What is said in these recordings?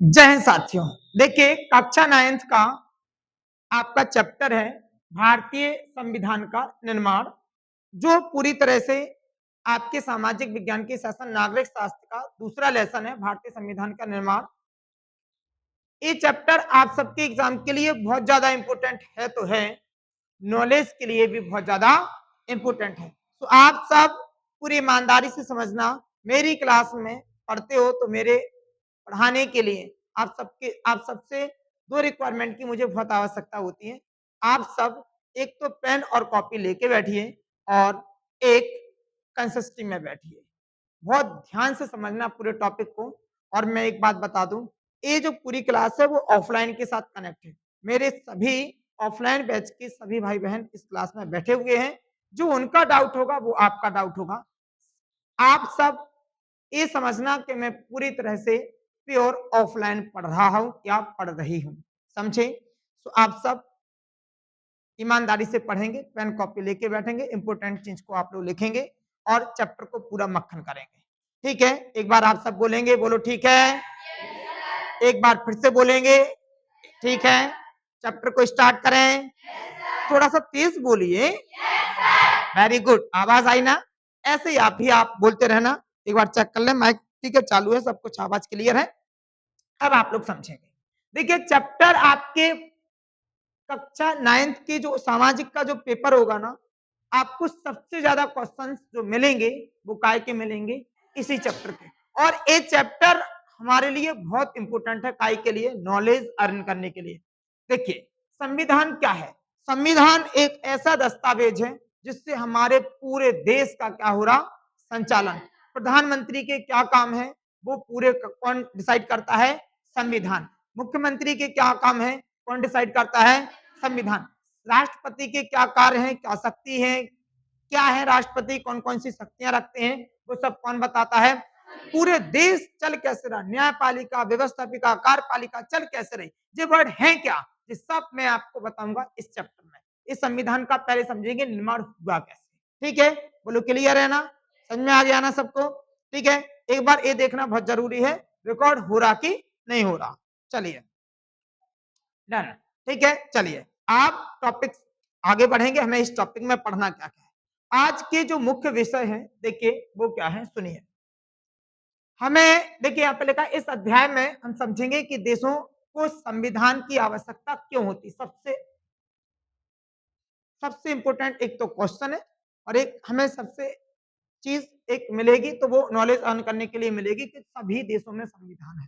जय हिंद साथियों। देखिए कक्षा 9th का आपका चैप्टर है भारतीय संविधान का निर्माण, जो पूरी तरह से आपके सामाजिक विज्ञान के शासन नागरिक शास्त्र का दूसरा लेसन है, भारतीय संविधान का निर्माण। ये चैप्टर आप सबके एग्जाम के लिए बहुत ज्यादा इंपॉर्टेंट है तो है, नॉलेज के लिए भी बहुत ज्यादा इंपॉर्टेंट है। तो आप सब पूरी ईमानदारी से समझना, मेरी क्लास में पढ़ते हो तो मेरे पढ़ाने के लिए आप सबसे दो रिक्वायरमेंट की मुझे बहुत आवश्यकता होती है। आप सब एक तो पेन और कॉपी लेके बैठिए और एक कंसिस्टी में बैठिए। बहुत ध्यान से समझना पूरे टॉपिक को। और मैं एक बात बता दूं, ये जो पूरी क्लास है वो ऑफलाइन के साथ कनेक्ट है। मेरे सभी ऑफलाइन बैच के सभी भाई बहन इस क्लास में बैठे हुए हैं। जो उनका डाउट होगा वो आपका डाउट होगा। आप सब ये समझना कि मैं पूरी तरह से प्योर ऑफलाइन पढ़ रहा हूं या पढ़ रही हूं, समझे? तो आप सब ईमानदारी से पढ़ेंगे, पेन कॉपी लेके बैठेंगे, इंपोर्टेंट चीज को आप लोग लिखेंगे और चैप्टर को पूरा मक्खन करेंगे। ठीक है? एक बार आप सब बोलेंगे, बोलो ठीक है। एक बार फिर से बोलेंगे, ठीक है। चैप्टर को स्टार्ट करें। थोड़ा सा तेज बोलिए। वेरी गुड, आवाज आई ना? ऐसे ही आप बोलते रहना। एक बार चेक कर ले माइक, ठीक है, चालू है, सब कुछ आवाज क्लियर है। अब आप लोग समझेंगे। देखिए चैप्टर आपके कक्षा 9th के जो सामाजिक का जो पेपर होगा ना, आपको सबसे ज्यादा क्वेश्चंस जो मिलेंगे वो काय के मिलेंगे, इसी चैप्टर के। और ये चैप्टर हमारे लिए बहुत इंपॉर्टेंट है, काय के लिए, नॉलेज अर्न करने के लिए। देखिए संविधान क्या है? संविधान एक ऐसा दस्तावेज है जिससे हमारे पूरे देश का क्या हो रहा, संचालन। प्रधानमंत्री के क्या काम है वो पूरे कौन डिसाइड करता है? संविधान। मुख्यमंत्री के क्या काम है, कौन डिसाइड करता है? संविधान। राष्ट्रपति के क्या कार्य हैं, क्या शक्ति है, क्या है राष्ट्रपति, कौन कौन सी शक्तियां रखते हैं, वो सब कौन बताता है? पूरे देश चल कैसे रहा, न्यायपालिका, व्यवस्थापिका, कार्यपालिका चल कैसे रही, ये वर्ड है क्या, ये सब मैं आपको बताऊंगा इस चैप्टर में। इस संविधान का पहले समझेंगे निर्माण हुआ कैसे। ठीक है, बोलो क्लियर है ना? समझ में आ गया ना सबको? ठीक है, एक बार ये देखना बहुत जरूरी है, रिकॉर्ड हो रहा कि नहीं हो रहा। चलिए डन, ठीक है। चलिए आप टॉपिक आगे बढ़ेंगे, हमें इस टॉपिक में पढ़ना क्या क्या है। आज के जो मुख्य विषय है देखिए वो क्या है, सुनिए। हमें देखिए यहाँ पे लिखा है, इस अध्याय में हम समझेंगे कि देशों को संविधान की आवश्यकता क्यों होती। सबसे इंपॉर्टेंट एक तो क्वेश्चन है और एक हमें सबसे चीज एक मिलेगी, तो वो नॉलेज अर्न करने के लिए मिलेगी कि सभी देशों में संविधान है।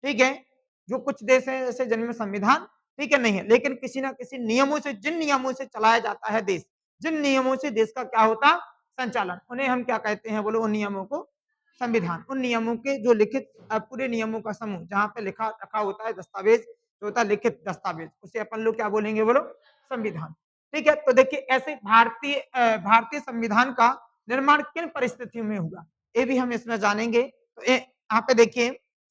ठीक है, जो कुछ देश हैं जैसे जिनमें संविधान ठीक है नहीं है, लेकिन किसी ना किसी नियमों से, जिन नियमों से चलाया जाता है देश, जिन नियमों से देश का क्या होता, संचालन, उन्हें हम क्या कहते हैं, बोलो? उन नियमों को संविधान। उन नियमों के जो लिखित पूरे नियमों का समूह जहां पे लिखा रखा होता है दस्तावेज, जो होता है लिखित दस्तावेज, उसे अपन लोग क्या बोलेंगे, बोलो? संविधान। ठीक है, तो देखिए ऐसे भारतीय संविधान का निर्माण किन परिस्थितियों में हुआ, ये भी हम इसमें जानेंगे। तो यहाँ पे देखिए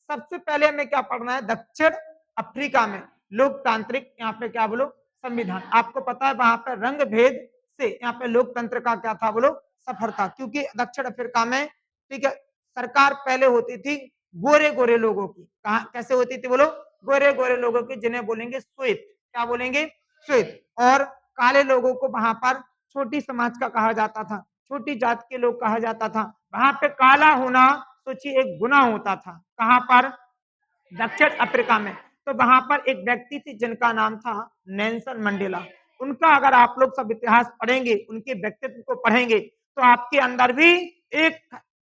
सबसे पहले हमें क्या पढ़ना है, दक्षिण अफ्रीका में लोकतांत्रिक, यहाँ पे क्या बोलो, संविधान। आपको पता है वहां पर रंग भेद से यहाँ पे लोकतंत्र का क्या था, बोलो? सफर था। क्योंकि दक्षिण अफ्रीका में ठीक है सरकार पहले होती थी गोरे गोरे लोगों की। कहा कैसे होती थी, बोलो? गोरे गोरे लोगों की, जिन्हें बोलेंगे श्वेत। क्या बोलेंगे? श्वेत। और काले लोगों को वहां पर छोटी समाज का कहा जाता था, छोटी जात के लोग कहा जाता था। वहां पे काला होना सोचिए एक गुना होता था। कहां पर? दक्षिण अफ्रीका में। तो वहां पर एक व्यक्ति थी जिनका नाम था नेल्सन मंडेला। उनका अगर आप लोग सब इतिहास पढ़ेंगे, उनके व्यक्तित्व को पढ़ेंगे, तो आपके अंदर भी एक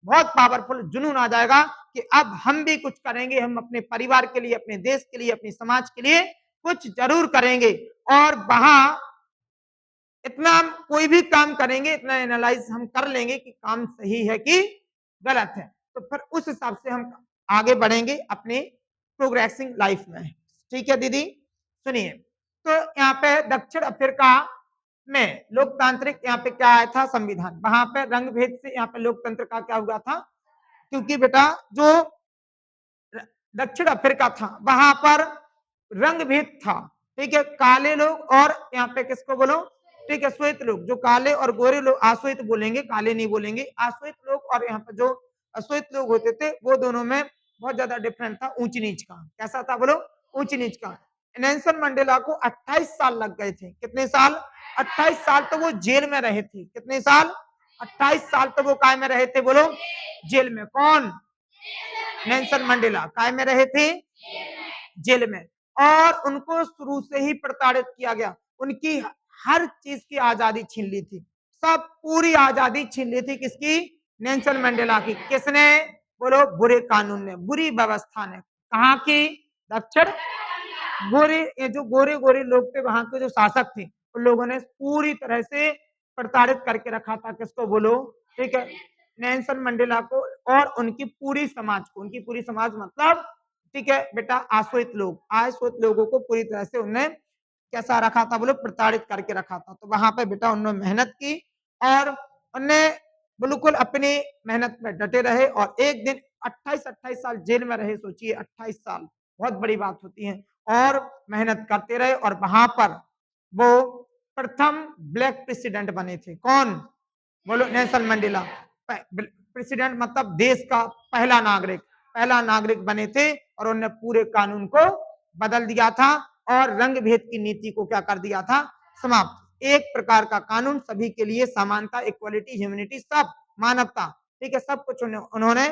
बहुत पावरफुल जुनून आ जाएगा कि अब हम भी कुछ करेंगे, हम अपने परिवार के लिए, अपने देश के लिए, अपने समाज के लिए कुछ जरूर करेंगे। और वहां इतना हम कोई भी काम करेंगे, इतना एनालाइज हम कर लेंगे कि काम सही है कि गलत है, तो फिर उस हिसाब से हम आगे बढ़ेंगे अपने प्रोग्रेसिंग लाइफ में। ठीक है दीदी, सुनिए। तो यहाँ पे दक्षिण अफ्रीका में लोकतांत्रिक, यहाँ पे क्या आया था, संविधान। वहां पे रंग भेद से यहाँ पे लोकतंत्र का क्या हुआ था, क्योंकि बेटा जो दक्षिण अफ्रीका था वहां पर रंग भेद था। ठीक है, काले लोग और यहाँ पे किसको बोलो, ठीक है, श्वेत लोग। जो काले और गोरे लोग, आश्वेत बोलेंगे, काले नहीं बोलेंगे, आश्वेत लोग और यहाँ पे जो अश्वेत लोग होते थे, वो दोनों में बहुत ज्यादा डिफरेंट था ऊंच नीच का। कैसा था बोलो? ऊंच नीच का। नेल्सन मंडेला को 28 साल लग गए थे। कितने साल? 28 साल तो वो जेल में रहे थे। कितने साल? 28 साल तो वो काय में रहे थे बोलो? जेल में। कौन? नेल्सन मंडेला काय में रहे थे? जेल में। और उनको शुरू से ही प्रताड़ित किया गया, उनकी हर चीज की आजादी छीन ली थी, सब पूरी आजादी छीन ली थी। किसकी? नेल्सन मंडेला की। किसने? बोलो? बुरे कानून ने, बुरी व्यवस्था ने। कहाँ की? दक्षिण गोरे, ये जो गोरे गोरे लोग थे वहां के जो शासक थे, उन लोगों ने पूरी तरह से प्रताड़ित करके रखा था। किसको बोलो? ठीक है, नेल्सन मंडेला को और उनकी पूरी समाज को। उनकी पूरी समाज मतलब, ठीक है बेटा, आश्रित लोग, आश्रित लोगों को पूरी तरह से उन्हें कैसा रखा था बोलो? प्रताड़ित करके रखा था। तो वहां पे बेटा उन्होंने मेहनत की और उन्हें बिल्कुल अपनी मेहनत में डटे रहे और एक दिन 28 साल जेल में रहे। सोचिए 28 साल बहुत बड़ी बात होती है। और मेहनत करते रहे और वहां पर वो प्रथम ब्लैक प्रेसिडेंट बने थे। कौन? बोलो? Nelson Mandela. प्रेसिडेंट मतलब देश का पहला नागरिक बने थे और उन्होंने पूरे कानून को बदल दिया था और रंग भेद की नीति को क्या कर दिया था? समाप्त। एक प्रकार का कानून, सभी के लिए समानता, इक्वालिटी, ह्यूमैनिटी, सब मानवता, ठीक है, सब कुछ उन्होंने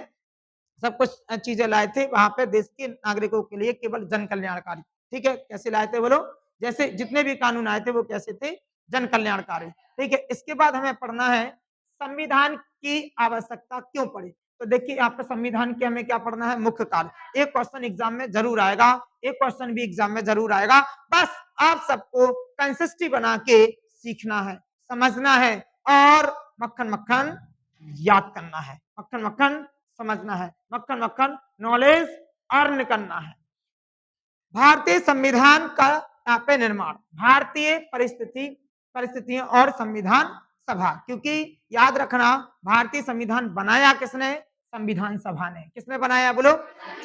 सब कुछ चीजें लाए थे वहां पे देश के नागरिकों के लिए, केवल जन कल्याणकारी। ठीक है, कैसे लाए थे बोलो? जैसे जितने भी कानून आए थे वो कैसे थे? जन कल्याणकारी। ठीक है, इसके बाद हमें पढ़ना है संविधान की आवश्यकता क्यों पड़ी। तो देखिए यहाँ पे संविधान के हमें क्या पढ़ना है? मुख्य कार्य। एक क्वेश्चन एग्जाम में जरूर आएगा, एक क्वेश्चन भी एग्जाम में जरूर आएगा। बस आप सबको कंसिस्टेंसी बना के सीखना है, समझना है और मक्खन मक्खन याद करना है, मक्खन मक्खन समझना है, मक्खन मक्खन नॉलेज अर्न करना है। भारतीय संविधान का यहाँ पे निर्माण, भारतीय परिस्थितियां और संविधान सभा, क्योंकि याद रखना भारतीय संविधान बनाया किसने? संविधान सभा ने। किसने बनाया बोलो?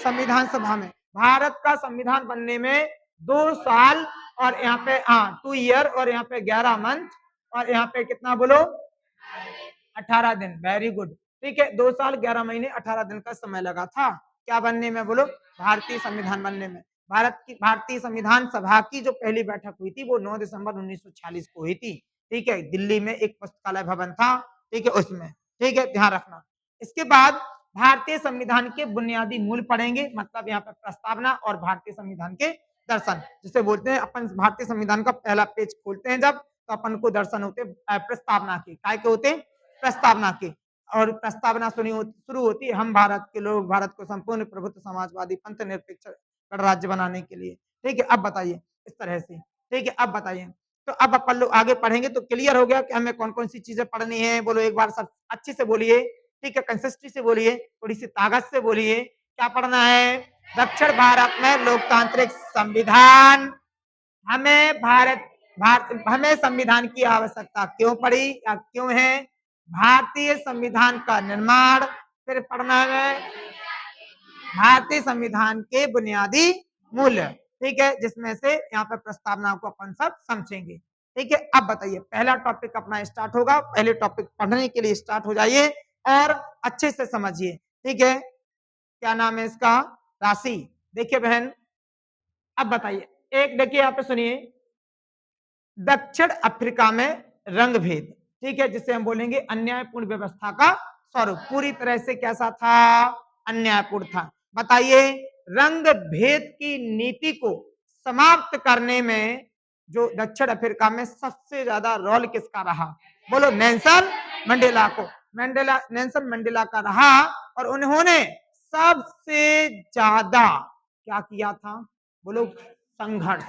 संविधान सभा में। भारत का संविधान बनने में 2 साल और यहाँ पे 2 ईयर और यहाँ पे 11 मंथ और यहाँ पे कितना बोलो? 18 दिन। Very good. ठीक है, 2 साल 11 महीने 18 दिन का समय लगा था क्या बनने में बोलो? भारतीय संविधान बनने में। भारतीय संविधान सभा की जो पहली बैठक हुई थी वो 9 दिसंबर 1946 को हुई थी। ठीक है, दिल्ली में एक पुस्तकालय भवन था, ठीक है, उसमें। ठीक है, ध्यान रखना। इसके बाद भारतीय संविधान के बुनियादी मूल पढ़ेंगे, मतलब यहाँ पे प्रस्तावना और भारतीय संविधान के दर्शन, जिसे बोलते हैं अपन। भारतीय संविधान का पहला पेज खोलते हैं जब, तो अपन को दर्शन होते प्रस्तावना के। काय के होते? प्रस्तावना के। और प्रस्तावना शुरू होती है, हम भारत के लोग भारत को संपूर्ण प्रभुत्व, समाजवादी, पंथ निरपेक्ष गणराज्य बनाने के लिए। ठीक है, अब बताइए इस तरह से। ठीक है, अब बताइए। तो अब अपन लोग आगे पढ़ेंगे तो क्लियर हो गया कि हमें कौन कौन सी चीजें पढ़नी है। बोलो एक बार सब अच्छे से बोलिए। ठीक है, कंसिस्टेंसी से बोलिए, थोड़ी सी ताकत से बोलिए। क्या पढ़ना है? दक्षिण भारत में लोकतांत्रिक संविधान। हमें संविधान की आवश्यकता क्यों पड़ी या क्यों है? भारतीय संविधान का निर्माण। फिर पढ़ना है भारतीय संविधान के बुनियादी मूल्य। ठीक है, जिसमें से यहाँ पे प्रस्तावना को अपन सब समझेंगे। ठीक है, अब बताइए पहला टॉपिक अपना स्टार्ट होगा। पहले टॉपिक पढ़ने के लिए स्टार्ट हो जाइए और अच्छे से समझिए। ठीक है, क्या नाम है इसका? राशि। देखिए बहन, अब बताइए, एक देखिए यहाँ पे सुनिए, दक्षिण अफ्रीका में रंग भेद, ठीक है, जिसे हम बोलेंगे अन्यायपूर्ण व्यवस्था का स्वरूप। पूरी तरह से कैसा था? अन्यायपूर्ण था। बताइए, रंग भेद की नीति को समाप्त करने में जो दक्षिण अफ्रीका में सबसे ज्यादा रोल किसका रहा? बोलो? नेल्सन मंडेला को। नेल्सन मंडेला का रहा और उन्होंने सबसे ज्यादा क्या किया था? बोलो? संघर्ष,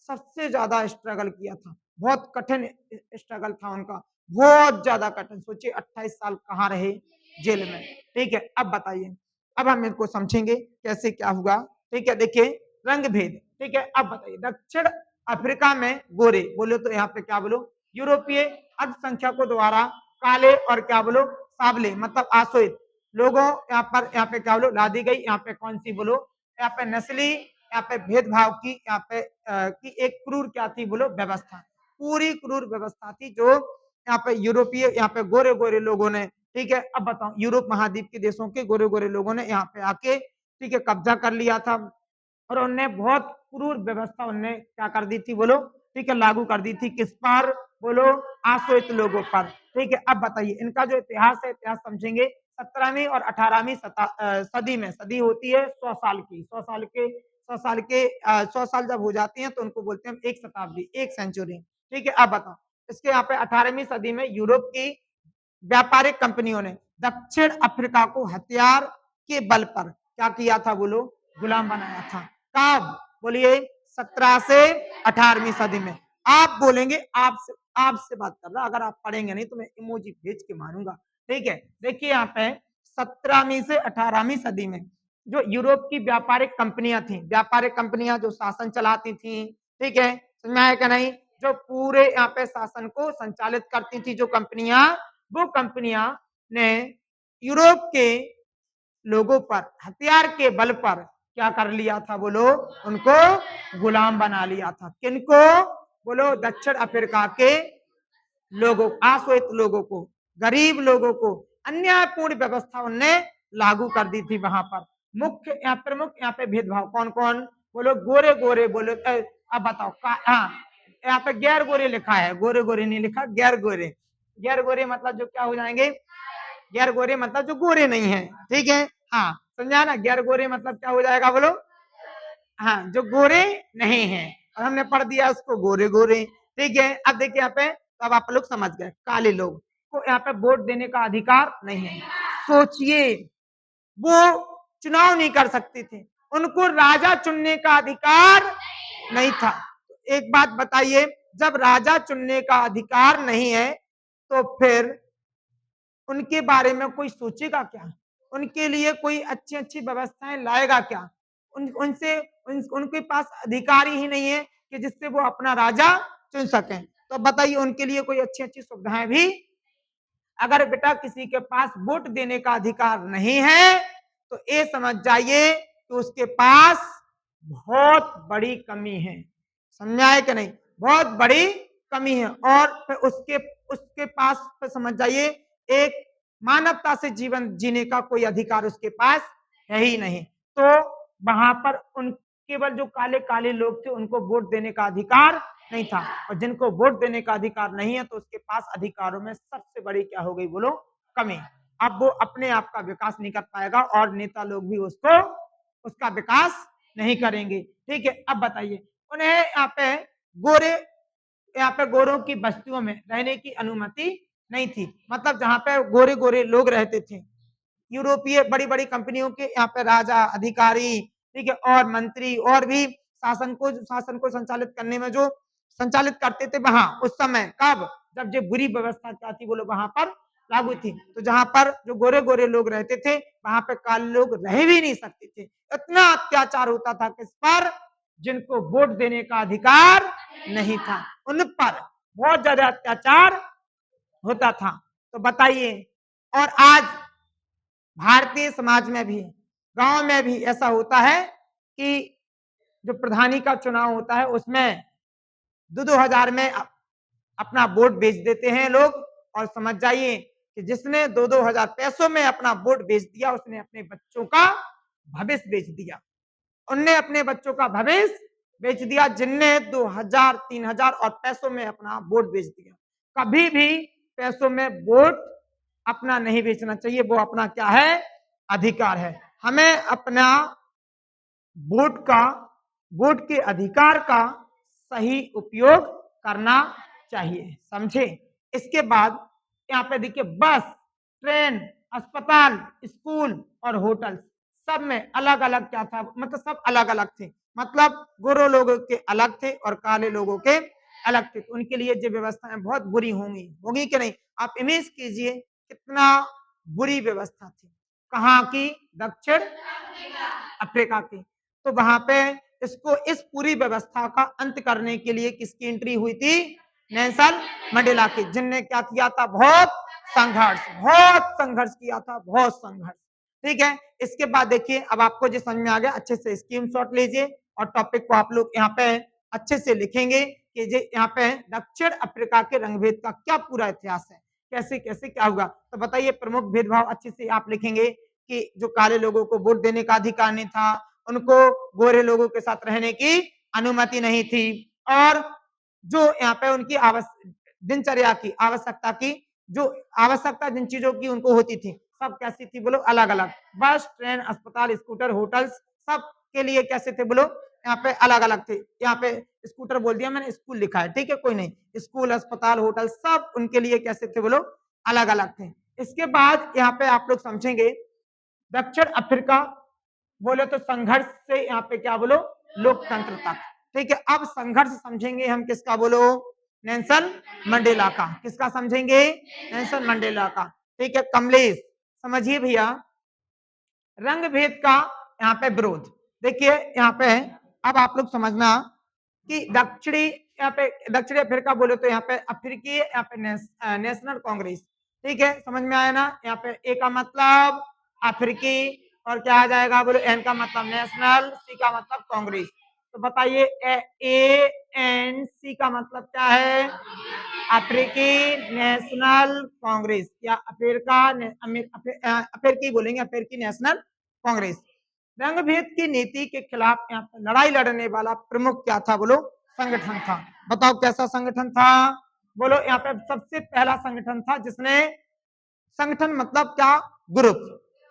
सबसे ज्यादा स्ट्रगल किया था। बहुत कठिन स्ट्रगल था उनका, बहुत ज्यादा कठिन। सोचिए 28 साल कहाँ रहे? जेल में। ठीक है, अब बताइए, अब हम इनको समझेंगे कैसे क्या हुआ। ठीक है, देखिए रंग भेद। ठीक है, अब बताइए, दक्षिण अफ्रीका में गोरे, बोलो तो यहाँ पे क्या बोलो? यूरोपीय अल्पसंख्यकों द्वारा काले और क्या बोलो? सावले, मतलब आश्रित लोगों यहाँ पे क्या बोलो? ला दी गई। यहाँ पे कौन सी बोलो? यहाँ पे नस्ली, यहाँ पे भेदभाव की, यहाँ पे की एक क्रूर क्या थी बोलो? व्यवस्था। पूरी क्रूर व्यवस्था थी जो यहाँ पे यूरोपीय, यहाँ पे गोरे गोरे लोगों ने, ठीक है, अब बताओ, यूरोप महाद्वीप के देशों के गोरे गोरे लोगों ने यहाँ पे आके ठीक है, कब्जा कर लिया था और उनने बहुत क्रूर व्यवस्था उनने क्या कर दी थी बोलो, ठीक है, लागू कर दी थी। किस पर बोलो, आश्रित लोगों पर। ठीक है, अब बताइए इनका जो इतिहास है, इतिहास समझेंगे 17वीं और 18वीं सदी में। सदी होती है 100 साल की, 100 साल जब हो जाती हैं तो उनको बोलते हैं एक शताब्दी, एक सेंचुरी। ठीक है, अब बताओ इसके यहाँ पे 18वीं सदी में यूरोप की व्यापारिक कंपनियों ने दक्षिण अफ्रीका को हथियार के बल पर क्या किया था बोलो, गुलाम बनाया था। कब बोलिए, 17 से 18वीं सदी में। आप बोलेंगे आपसे आपसे बात कर रहा, अगर आप पढ़ेंगे नहीं तो मैं इमोजी भेज के मारूंगा। ठीक है, देखिए यहाँ पे 17वीं से 18वीं सदी में जो यूरोप की व्यापारिक कंपनियां थी, व्यापारिक कंपनियां जो शासन चलाती थी, ठीक है, समझ में आया क्या नहीं, जो पूरे यहाँ पे शासन को संचालित करती थी जो कंपनियां, वो कंपनियां ने यूरोप के लोगों पर हथियार के बल पर क्या कर लिया था बोलो, उनको गुलाम बना लिया था। किनको बोलो, दक्षिण अफ्रीका के लोगों, आश्रित लोगों को, गरीब लोगों को अन्यायपूर्ण व्यवस्था उनने लागू कर दी थी वहां पर। मुख्य प्रमुख यहाँ पे भेदभाव कौन कौन बोलो, गोरे गोरे बोलो। अब बताओ हाँ, यहाँ पे गैर गोरे लिखा है, गोरे गोरे नहीं लिखा, गैर गोरे। गैर गोरे मतलब जो क्या हो जाएंगे, गैर गोरे मतलब जो गोरे नहीं है। ठीक है, हाँ समझा ना, गैर गोरे मतलब क्या हो जाएगा बोलो, हाँ जो गोरे नहीं है, और हमने पढ़ दिया उसको गोरे गोरे। ठीक है, अब देखिए यहाँ पे, तो अब आप लोग समझ गए, काले लोग को यहाँ पे वोट देने का अधिकार नहीं है। सोचिए, वो चुनाव नहीं कर सकते थे, उनको राजा चुनने का अधिकार नहीं था। एक बात बताइए, जब राजा चुनने का अधिकार नहीं है तो फिर उनके बारे में कोई सोचेगा क्या, उनके लिए कोई अच्छी अच्छी व्यवस्थाएं लाएगा क्या? उनके पास अधिकार ही नहीं है कि जिससे वो अपना राजा चुन सकें। तो बताइए उनके लिए कोई अच्छी अच्छी सुविधाएं भी, अगर बेटा किसी के पास वोट देने का अधिकार नहीं है तो ये समझ जाइए कि उसके पास बहुत बड़ी कमी है। समझाए कि नहीं, बहुत बड़ी कमी है। और फिर उसके उसके पास समझ जाइए एक मानवता से जीवन जीने का कोई अधिकार उसके पास है ही नहीं। तो वहां पर उन केवल जो काले काले लोग थे उनको वोट देने का अधिकार नहीं था, और जिनको वोट देने का अधिकार नहीं है तो उसके पास अधिकारों में सबसे बड़ी क्या हो गई बोलो, कमी। अब वो अपने आप का विकास नहीं कर पाएगा और नेता लोग भी उसको उसका विकास नहीं करेंगे। ठीक है, अब बताइए उन्हें यहाँ पे गोरों की बस्तियों में रहने की अनुमति नहीं थी। मतलब जहाँ पे गोरे गोरे लोग रहते थे, यूरोपीय बड़ी बड़ी कंपनियों के यहाँ पे राजा, अधिकारी, ठीक है, और मंत्री और भी शासन को संचालित करने में जो संचालित करते थे वहां, उस समय कब, जब जो बुरी व्यवस्था क्या थी बोलो वहां पर लागू थी। तो जहां पर जो गोरे गोरे लोग रहते थे वहां पे काले लोग रह भी नहीं सकते थे। इतना अत्याचार होता था किस पर, जिनको वोट देने का अधिकार नहीं था उन पर बहुत ज्यादा अत्याचार होता था। तो बताइए, और आज भारतीय समाज में भी, गांव में भी ऐसा होता है कि जो प्रधानी का चुनाव होता है उसमें 2-2 हजार में अपना वोट बेच देते हैं लोग। और समझ जाइए कि जिसने 2-2 हजार पैसों में अपना वोट बेच दिया उसने अपने बच्चों का भविष्य बेच दिया। उनने अपने बच्चों का भविष्य बेच दिया, जिनने 2-3 हजार और पैसों में अपना वोट बेच दिया। कभी भी पैसों में वोट अपना नहीं बेचना चाहिए, वो अपना क्या है, अधिकार है। हमें अपना वोट के अधिकार का सही उपयोग करना चाहिए, समझे। इसके बाद यहाँ पे देखिए, बस, ट्रेन, अस्पताल, स्कूल और होटल सब में अलग अलग क्या था, मतलब सब अलग अलग थे। मतलब गोरे लोगों के अलग थे और काले लोगों के अलग थे। तो उनके लिए जो व्यवस्थाएं बहुत बुरी होंगी, होगी कि नहीं। आप इमेज कीजिए कितना बुरी व्यवस्था थी, कहाँ की, दक्षिण अफ्रीका की। तो वहां पे इस पूरी व्यवस्था का अंत करने के लिए किसकी एंट्री हुई थी, नेल्सन मंडेला की, जिनने क्या किया था, बहुत संघर्ष किया था, बहुत संघर्ष। ठीक है, इसके बाद देखिए, अब आपको जो समझ में आ गया अच्छे से स्क्रीन शॉट लीजिए और टॉपिक को आप लोग यहाँ पे अच्छे से लिखेंगे कि यहाँ पे दक्षिण अफ्रीका के रंगभेद का क्या पूरा इतिहास है, कैसे कैसे क्या हुआ। तो बताइए प्रमुख भेदभाव अच्छे से आप लिखेंगे कि जो काले लोगों को वोट देने का अधिकार नहीं था, उनको गोरे लोगों के साथ रहने की अनुमति नहीं थी, और जो यहाँ पे उनकी दिनचर्या की आवश्यकता की, जो आवश्यकता जिन चीजों की उनको होती थी, सब कैसी थी बोलो, अलग अलग। बस, ट्रेन, अस्पताल, स्कूटर, होटल्स, सब के लिए कैसे थे बोलो, यहाँ पे अलग अलग थे। यहाँ पे स्कूटर बोल दिया मैंने, स्कूल लिखा है, ठीक है, कोई नहीं, स्कूल, अस्पताल, होटल, सब उनके लिए कैसे थे बोलो, अलग अलग थे। इसके बाद यहाँ पे आप लोग समझेंगे दक्षिण अफ्रीका बोले तो संघर्ष से यहाँ पे क्या बोलो, लोकतंत्र तक, ठीक है। अब संघर्ष समझेंगे हम किसका बोलो, नेल्सन मंडेला का। किसका समझेंगे, नेल्सन मंडेला का, ठीक है। कमलेश समझिए भैया, रंग भेद का यहाँ पे विरोध, देखिए यहाँ पे अब आप लोग समझना कि दक्षिणी अफ्रीका बोले तो यहाँ पे अफ्रीकी, यहाँ पे नेशनल कांग्रेस, ठीक है, समझ में आया ना। यहाँ पे ए का मतलब अफ्रीकी, और क्या आ जाएगा बोलो, एन का मतलब नेशनल, सी का मतलब कांग्रेस। तो बताइए ANC का मतलब क्या है, अफ्रीकी नेशनल कांग्रेस, या अफ्रीकी बोलेंगे, अफ्रीकी नेशनल कांग्रेस। रंग भेद की नीति के खिलाफ यहाँ पर लड़ाई लड़ने वाला प्रमुख क्या था बोलो, संगठन था। बताओ कैसा संगठन था बोलो, यहाँ पे सबसे पहला संगठन था जिसने, संगठन मतलब क्या, ग्रुप,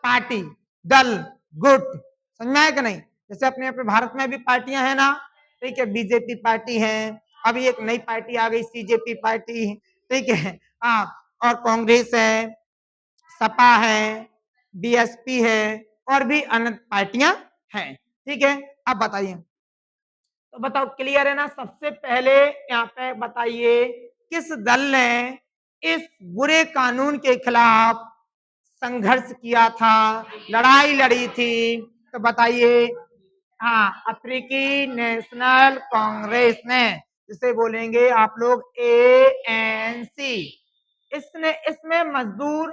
पार्टी, दल, गुट, समझ में आया कि नहीं। जैसे अपने यहाँ पे भारत में भी पार्टियां हैं ना, ठीक है, बीजेपी पार्टी है, अभी एक नई पार्टी आ गई CJP पार्टी, ठीक है, हाँ, और कांग्रेस है, सपा है, BSP है, और भी अन्य पार्टियां हैं, ठीक है। अब बताइए, तो बताओ क्लियर है ना। सबसे पहले यहाँ पे बताइए किस दल ने इस बुरे कानून के खिलाफ संघर्ष किया था, लड़ाई लड़ी थी, तो बताइए, हाँ, अफ्रीकी नेशनल कांग्रेस ने, जिसे बोलेंगे आप लोग ANC। इसने, इसमें मजदूर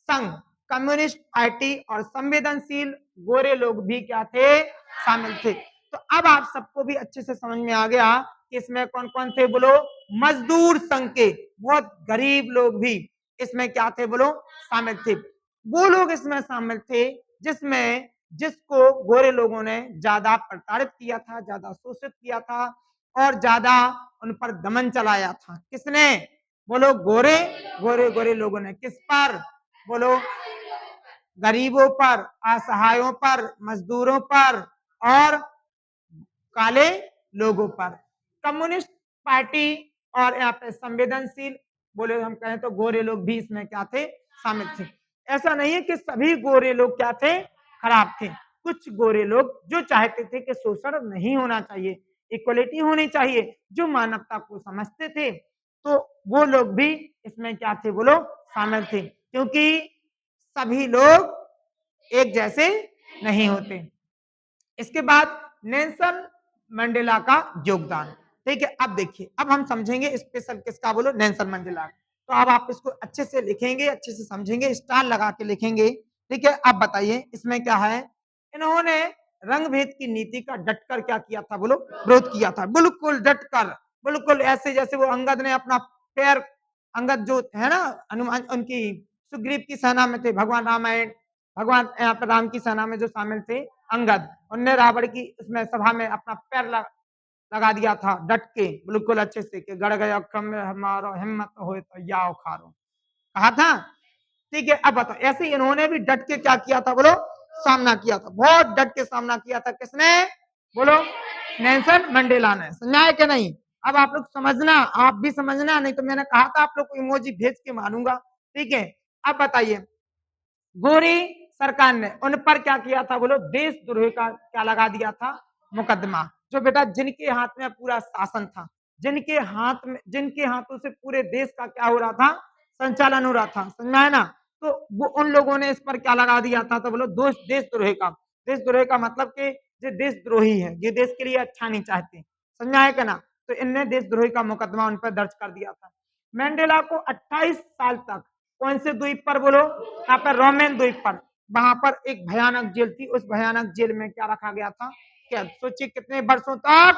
संघ, कम्युनिस्ट पार्टी और संवेदनशील गोरे लोग भी क्या थे, शामिल थे। तो अब आप सबको भी अच्छे से समझ में आ गया कि इसमें कौन कौन थे बोलो, मजदूर संघ के बहुत गरीब लोग भी इसमें क्या थे बोलो, शामिल थे। वो लोग इसमें शामिल थे जिसमें, जिसको गोरे लोगों ने ज्यादा प्रताड़ित किया था, ज्यादा शोषित किया था, और ज्यादा उन पर दमन चलाया था। किसने बोलो, गोरे गोरे गोरे लोगों ने। किस पर बोलो, गरीबों पर, असहायों पर, मजदूरों पर, और काले लोगों पर। कम्युनिस्ट पार्टी और यहाँ पे संवेदनशील बोले हम कहें तो गोरे लोग भी इसमें क्या थे, शामिल थे। ऐसा नहीं है कि सभी गोरे लोग क्या थे, खराब थे। कुछ गोरे लोग जो चाहते थे कि शोषण नहीं होना चाहिए, इक्वलिटी होनी चाहिए, जो मानवता को समझते थे, तो वो लोग भी इसमें क्या थे बोलो, शामिल थे, क्योंकि सभी लोग एक जैसे नहीं होते। इसके बाद नेल्सन मंडेला का योगदान, ठीक है। अब देखिए, अब हम समझेंगे स्पेशल किसका बोलो, नेल्सन मंडेला। तो अब आप इसको अच्छे से लिखेंगे, अच्छे से समझेंगे, स्टार लगा के लिखेंगे, ठीक है। अब बताइए इसमें क्या है, इन्होंने रंग भेद की नीति का डटकर क्या किया था बोलो, विरोध किया था, बिल्कुल डटकर, बिल्कुल ऐसे जैसे वो अंगद ने अपना पैर, अंगद जो है ना, हनुमान उनकी सुग्रीव की सेना में थे, भगवान रामायण, भगवान यहाँ पर राम की सेना में जो शामिल थे अंगद, उनने रावण की उसमें सभा में अपना पैर लगा दिया था डट के, बिल्कुल अच्छे से, कि गड़ गया क्रम में हमारा हिम्मत हो तो या उखारो, कहा था, ठीक है। अब बताओ, ऐसे इन्होंने भी डट के क्या किया था बोलो, सामना किया था, बहुत डट के सामना किया था। किसने बोलो, नेल्सन मंडेला ने। समझा है कि नहीं। अब आप लोग समझना, आप भी समझना, नहीं तो मैंने कहा था आप लोग को इमोजी भेज के मारूंगा, ठीक है। अब बताइए, गोरी सरकार ने उन पर क्या किया था बोलो, देशद्रोही का क्या लगा दिया था, मुकदमा। जो बेटा जिनके हाथ में पूरा शासन था, जिनके हाथ में, जिनके हाथों से पूरे देश का क्या हो रहा था, संचालन हो रहा था, समझ में आया ना। तो वो उन लोगों ने इस पर क्या लगा दिया था, तो बोलो देशद्रोही का। देशद्रोही का मतलब कि जो देशद्रोही है, ये देश के लिए अच्छा नहीं चाहते, समझ में आया क्या ना। तो इनने देशद्रोही का मुकदमा उन पर दर्ज कर दिया था। मैंडेला को 28 साल तक कौन से द्वीप पर बोलो, यहाँ पर रोमेन द्वीप पर, वहां पर एक भयानक जेल थी, उस भयानक जेल में क्या रखा गया था, क्या सोचिए कितने वर्षों तक,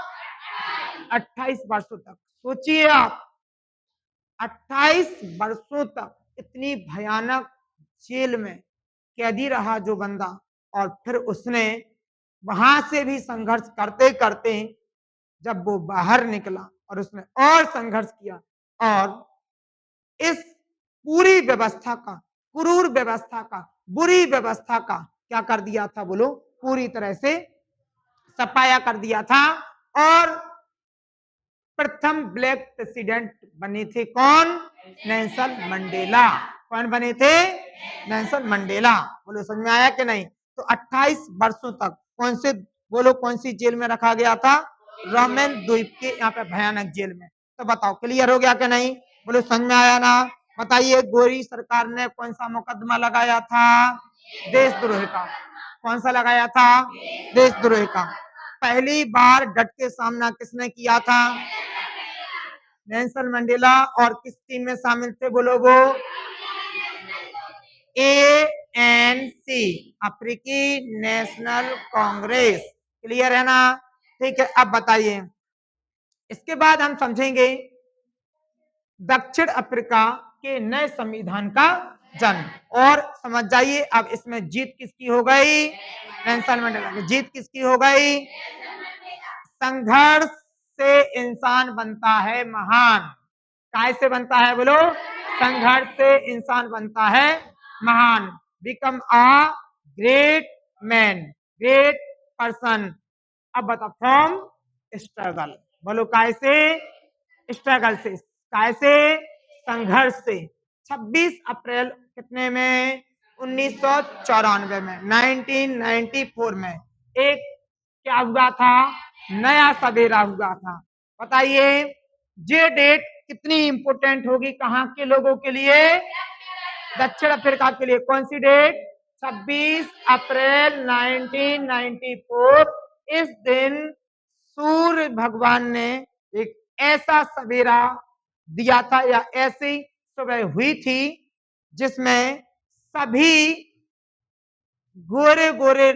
28 वर्षों तक। सोचिए आप, 28 वर्षों तक इतनी भयानक जेल में कैदी रहा जो बंदा, और फिर उसने वहां से भी संघर्ष करते करते जब वो बाहर निकला और उसने और संघर्ष किया और इस पूरी व्यवस्था का, क्रूर व्यवस्था का, बुरी व्यवस्था का क्या कर दिया था बोलो, पूरी तरह से सफाया कर दिया था। और प्रथम ब्लैक प्रेसिडेंट बने थे कौन? Nelson Mandela. कौन बने थे? Nelson Mandela. बोलो समझ में आया कि नहीं? तो 28 वर्षों तक कौन से, बोलो कौन सी जेल में रखा गया था? रोमेन द्वीप के यहाँ पे भयानक जेल में। तो बताओ क्लियर हो गया कि नहीं? बोलो समझ में आया ना? बताइए गोरी सरकार ने कौन सा मुकदमा लगाया था? देशद्रोह का। कौन सा लगाया था? देशद्रोह का। पहली बार डट के सामना किसने किया था? Nelson Mandela. और किस टीम में शामिल थे बोलो वो? ANC, अफ्रीकी नेशनल कांग्रेस। क्लियर है ना? ठीक है, अब बताइए इसके बाद हम समझेंगे दक्षिण अफ्रीका के नए संविधान का जन्म। और समझ जाइए अब इसमें जीत किसकी हो गई? नेल्सन मंडेला की। जीत किसकी हो गई? संघर्ष से इंसान बनता है महान। काय से बनता है बोलो? संघर्ष से इंसान बनता है महान। Become a great man, great person. अब बताओ फ्रॉम स्ट्रगल। बोलो काय से? स्ट्रगल से। काय से? संघर्ष से। 26 अप्रैल कितने में? 1994 में, 1994 में एक क्या हुआ था? नया सवेरा हुआ था। बताइए ये डेट कितनी इंपोर्टेंट होगी कहाँ के लोगों के लिए? दक्षिण अफ्रीका के लिए। कौन सी डेट? 26 अप्रैल 1994। इस दिन सूर्य भगवान ने एक ऐसा सवेरा दिया था या ऐसी सुबह हुई थी जिसमें सभी गोरे गोरे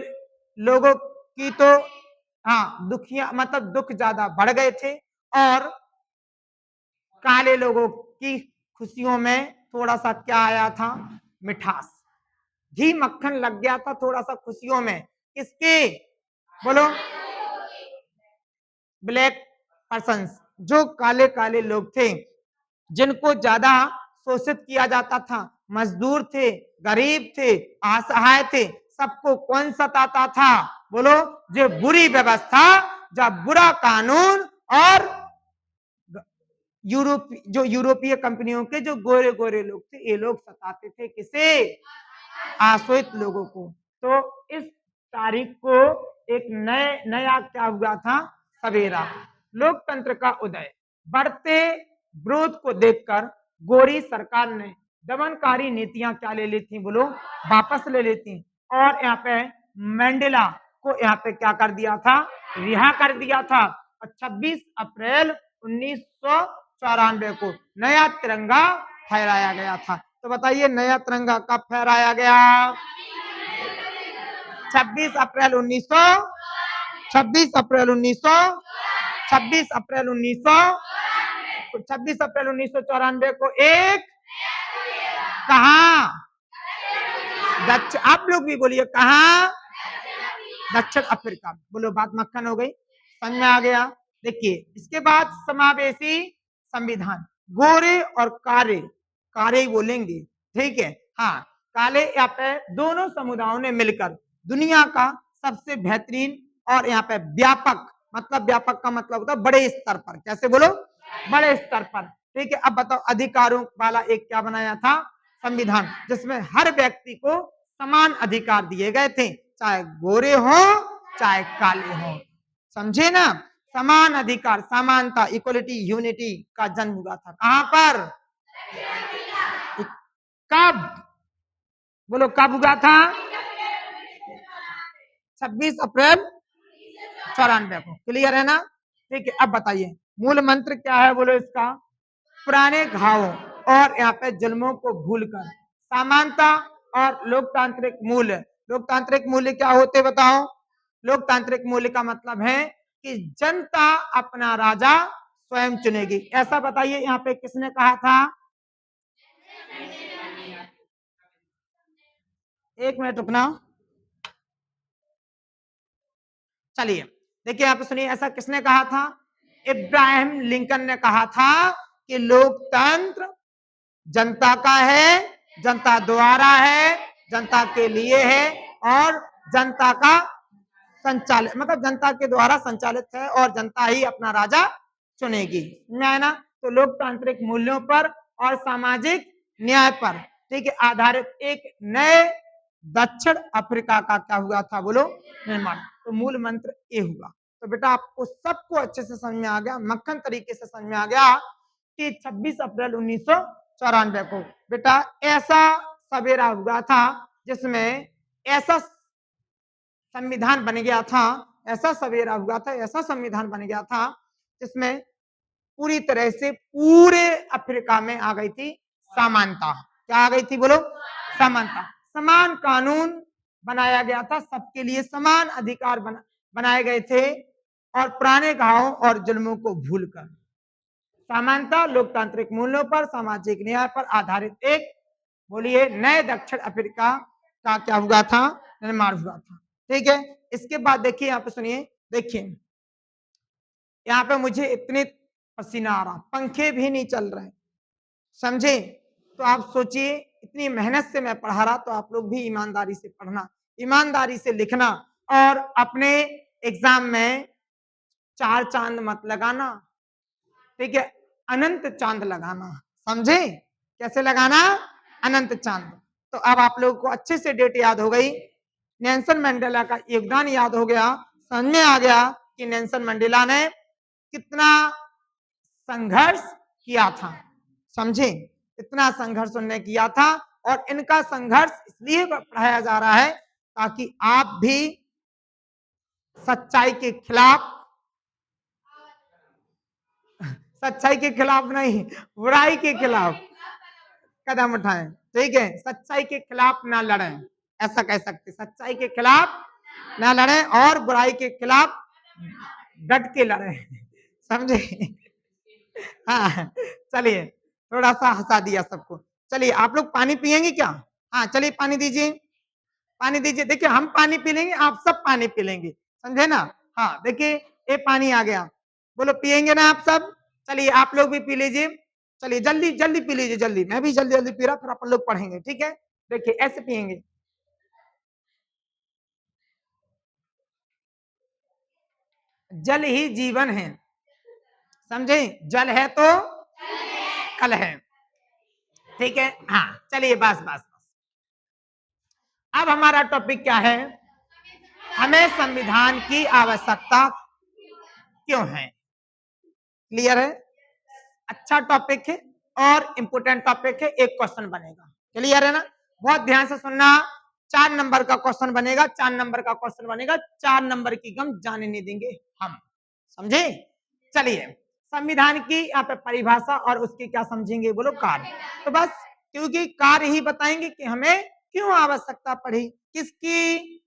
लोगों की तो हाँ दुखिया, मतलब दुख ज्यादा बढ़ गए थे और काले लोगों की खुशियों में थोड़ा सा क्या आया था? मिठास, घी मक्खन लग गया था थोड़ा सा खुशियों में। किसके? बोलो। ब्लैक पर्सन्स, जो काले काले लोग थे जिनको ज्यादा शोषित किया जाता था, मजदूर थे, गरीब थे, असहाय थे, सबको कौन सताता था? बोलो जो बुरी व्यवस्था, जब बुरा कानून और जो यूरोपीय कंपनियों के जो गोरे गोरे लोग थे, ये लोग सताते थे किसे? आश्रित लोगों को। तो इस तारीख को एक नया क्या हुआ था? सवेरा। लोकतंत्र का उदय। बढ़ते विरोध को देखकर गोरी सरकार ने दमनकारी नीतियां क्या ले ली थी बोलो? वापस ले ली थी। और यहाँ पे मंडेला को यहाँ पे क्या कर दिया था? रिहा कर दिया था। और 26 अप्रैल 1994 को नया तिरंगा फहराया गया था। तो बताइए नया तिरंगा कब फहराया गया? 26 अप्रैल 1900, 26 अप्रैल 1900, 26 अप्रैल 1900, 26 अप्रैल 1994 को एक कहा? दक्षिण, आप लोग भी बोलिए कहा? दक्षिण अफ्रीका। बोलो बात मक्खन हो गई, समझ में आ गया? देखिए इसके बाद समावेशी संविधान। गोरे और कारे, कारे ही बोलेंगे, ठीक है? हाँ, काले यहाँ पे दोनों समुदायों ने मिलकर दुनिया का सबसे बेहतरीन और यहाँ पे व्यापक, मतलब व्यापक का मतलब होता है बड़े स्तर पर। कैसे बोलो? बड़े स्तर पर। ठीक है, अब बताओ अधिकारों वाला एक क्या बनाया था? संविधान, जिसमें हर व्यक्ति को समान अधिकार दिए गए थे, चाहे गोरे हो चाहे काले हो। समझे ना? समान अधिकार, समानता, इक्वलिटी, यूनिटी का जन्म हुआ था। कहां पर? कब? बोलो कब हुआ था? 26 अप्रैल 94 को। क्लियर है ना? ठीक है, अब बताइए मूल मंत्र क्या है बोलो इसका? पुराने घावों और यहाँ पे जुल्मों को भूलकर समानता और लोकतांत्रिक मूल्य। लोकतांत्रिक मूल्य क्या होते बताओ? लोकतांत्रिक मूल्य का मतलब है कि जनता अपना राजा स्वयं चुनेगी। ऐसा बताइए यहाँ पे किसने कहा था? एक मिनट रुकना। चलिए देखिए, आप सुनिए, ऐसा किसने कहा था? इब्राहिम लिंकन ने कहा था कि लोकतंत्र जनता का है, जनता द्वारा है, जनता के लिए है और जनता का संचालित, मतलब जनता के द्वारा संचालित है और जनता ही अपना राजा चुनेगी, है ना? तो लोकतांत्रिक मूल्यों पर और सामाजिक न्याय पर, ठीक है, आधारित एक नए दक्षिण अफ्रीका का क्या हुआ था बोलो? निर्माण। तो मूल मंत्र ये हुआ। तो बेटा आपको सबको अच्छे से समझ में आ गया, मक्खन तरीके से समझ में आ गया कि 26 अप्रैल 1994 को बेटा ऐसा सवेरा हुआ था जिसमें ऐसा संविधान बन गया था, ऐसा सवेरा हुआ था, ऐसा संविधान बन गया था जिसमें पूरी तरह से पूरे अफ्रीका में आ गई थी समानता। क्या आ गई थी बोलो? समानता। समान कानून बनाया गया था, सबके लिए समान अधिकार बनाए गए थे और पुराने घावों और जुल्मों को भूलकर समानता, लोकतांत्रिक मूल्यों पर, सामाजिक न्याय पर आधारित एक, बोलिए, नए दक्षिण अफ्रीका का क्या हुआ था? निर्माण हुआ था। ठीक है, इसके बाद देखिए, यहाँ पे सुनिए, देखिए यहाँ पे मुझे इतने पसीना आ रहा, पंखे भी नहीं चल रहे, समझे? तो आप सोचिए, इतनी मेहनत से मैं पढ़ा रहा, तो आप लोग भी ईमानदारी से पढ़ना, ईमानदारी से लिखना और अपने एग्जाम में 4 चांद मत लगाना, ठीक है, अनंत चांद लगाना, समझे? कैसे लगाना? अनंत चांद। तो अब आप लोगों को अच्छे से डेट याद हो गई, नेल्सन मंडेला का योगदान याद हो गया, समझ में आ गया कि नेल्सन मंडेला ने कितना संघर्ष किया था, समझे? इतना संघर्ष उन्होंने किया था और इनका संघर्ष इसलिए पढ़ाया जा रहा है ताकि आप भी सच्चाई के खिलाफ, सच्चाई के खिलाफ नहीं, बुराई के खिलाफ कदम उठाएं, ठीक है? सच्चाई के खिलाफ ना लड़ें, ऐसा कह सकते, सच्चाई के खिलाफ ना लड़ें और बुराई के खिलाफ डट के लड़ें, समझे? हाँ, चलिए, थोड़ा सा हंसा दिया सबको। चलिए, आप लोग पानी पिएंगे क्या? हाँ, चलिए पानी दीजिए, पानी दीजिए। देखिए, हम पानी पी लेंगे, आप सब पानी पी लेंगे, समझे ना? हाँ, देखिए ये पानी आ गया, बोलो पिएंगे ना आप सब? चलिए आप लोग भी पी लीजिए, चलिए जल्दी जल्दी पी लीजिए, जल्दी, मैं भी जल्दी जल्दी पी रहा, फिर अपन लोग पढ़ेंगे, ठीक है? देखिए ऐसे पिएंगे, जल ही जीवन है, समझे? जल है तो कल है, ठीक है? हाँ, चलिए बस बस बस। अब हमारा टॉपिक क्या है? हमें संविधान की आवश्यकता क्यों है? क्लियर है? अच्छा टॉपिक है और इंपोर्टेंट टॉपिक है, एक क्वेश्चन बनेगा, क्लियर है ना? बहुत ध्यान से सुनना, 4 नंबर का क्वेश्चन बनेगा, 4 नंबर का क्वेश्चन बनेगा, 4 नंबर की गम जाने नहीं देंगे हम, समझे? चलिए, संविधान की यहाँ पे परिभाषा और उसकी क्या समझेंगे बोलो? कार्य। तो बस, क्योंकि कार्य ही बताएंगे कि हमें क्यों आवश्यकता पड़ी, किसकी?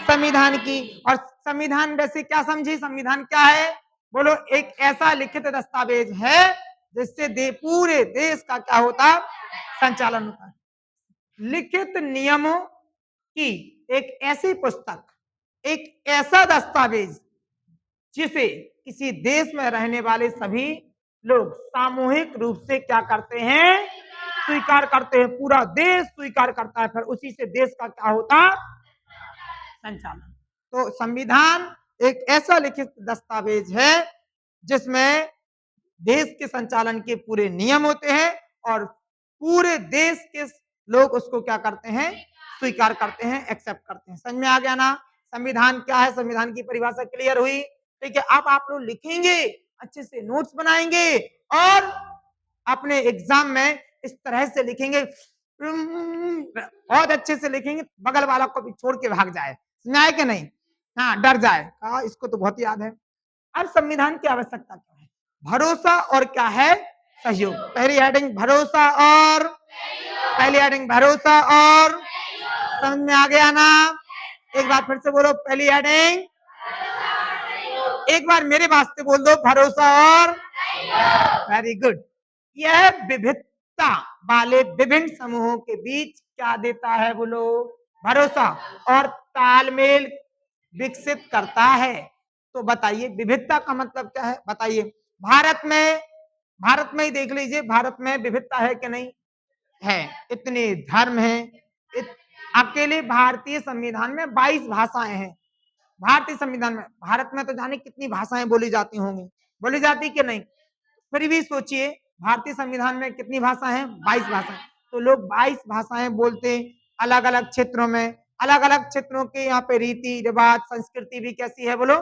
संविधान की। और संविधान वैसे क्या समझी? संविधान क्या है बोलो? एक ऐसा लिखित दस्तावेज है जिससे पूरे देश का क्या होता? संचालन होता है। लिखित नियमों की एक ऐसी पुस्तक, एक ऐसा दस्तावेज जिसे किसी देश में रहने वाले सभी लोग सामूहिक रूप से क्या करते हैं? स्वीकार करते हैं, पूरा देश स्वीकार करता है, फिर उसी से देश का क्या होता? संचालन। तो संविधान एक ऐसा लिखित दस्तावेज है जिसमें देश के संचालन के पूरे नियम होते हैं और पूरे देश के लोग उसको क्या करते हैं? स्वीकार करते हैं, एक्सेप्ट करते हैं। समझ में आ गया ना? संविधान क्या है, संविधान की परिभाषा क्लियर हुई, ठीक है? अब आप लोग लिखेंगे, अच्छे से नोट्स बनाएंगे और अपने एग्जाम में इस तरह से लिखेंगे, बहुत अच्छे से लिखेंगे, बगल वाला को भी छोड़ के भाग जाए, सुनाए कि नहीं? हाँ, डर जाए, हाँ इसको तो बहुत याद है। अब संविधान की आवश्यकता क्या है? भरोसा और क्या है? सहयोग। पहली हेडिंग भरोसा और, पहली हेडिंग भरोसा और, समझ में आ गया ना? एक बार फिर से बोलो, पहली हेडिंग, एक बार मेरे वास्ते बोल दो, भरोसा और, वेरी गुड। यह विविधता वाले विभिन्न समूहों के बीच क्या देता है बोलो? भरोसा और तालमेल विकसित करता है। तो बताइए विविधता का मतलब क्या है, बताइए। भारत में ही देख लीजिए, भारत में विविधता है कि नहीं है? इतने धर्म हैं। इत, अकेले भारतीय संविधान में 22 भाषाएं हैं। भारतीय संविधान में, भारत में तो जाने कितनी भाषाएं बोली जाती होंगी, बोली जाती कि नहीं? फिर भी सोचिए भारतीय संविधान में कितनी भाषा है? 22 भाषाएं। तो लोग 22 भाषाएं बोलते, अलग अलग क्षेत्रों में, अलग अलग क्षेत्रों के यहाँ पे रीति रिवाज संस्कृति भी कैसी है बोलो,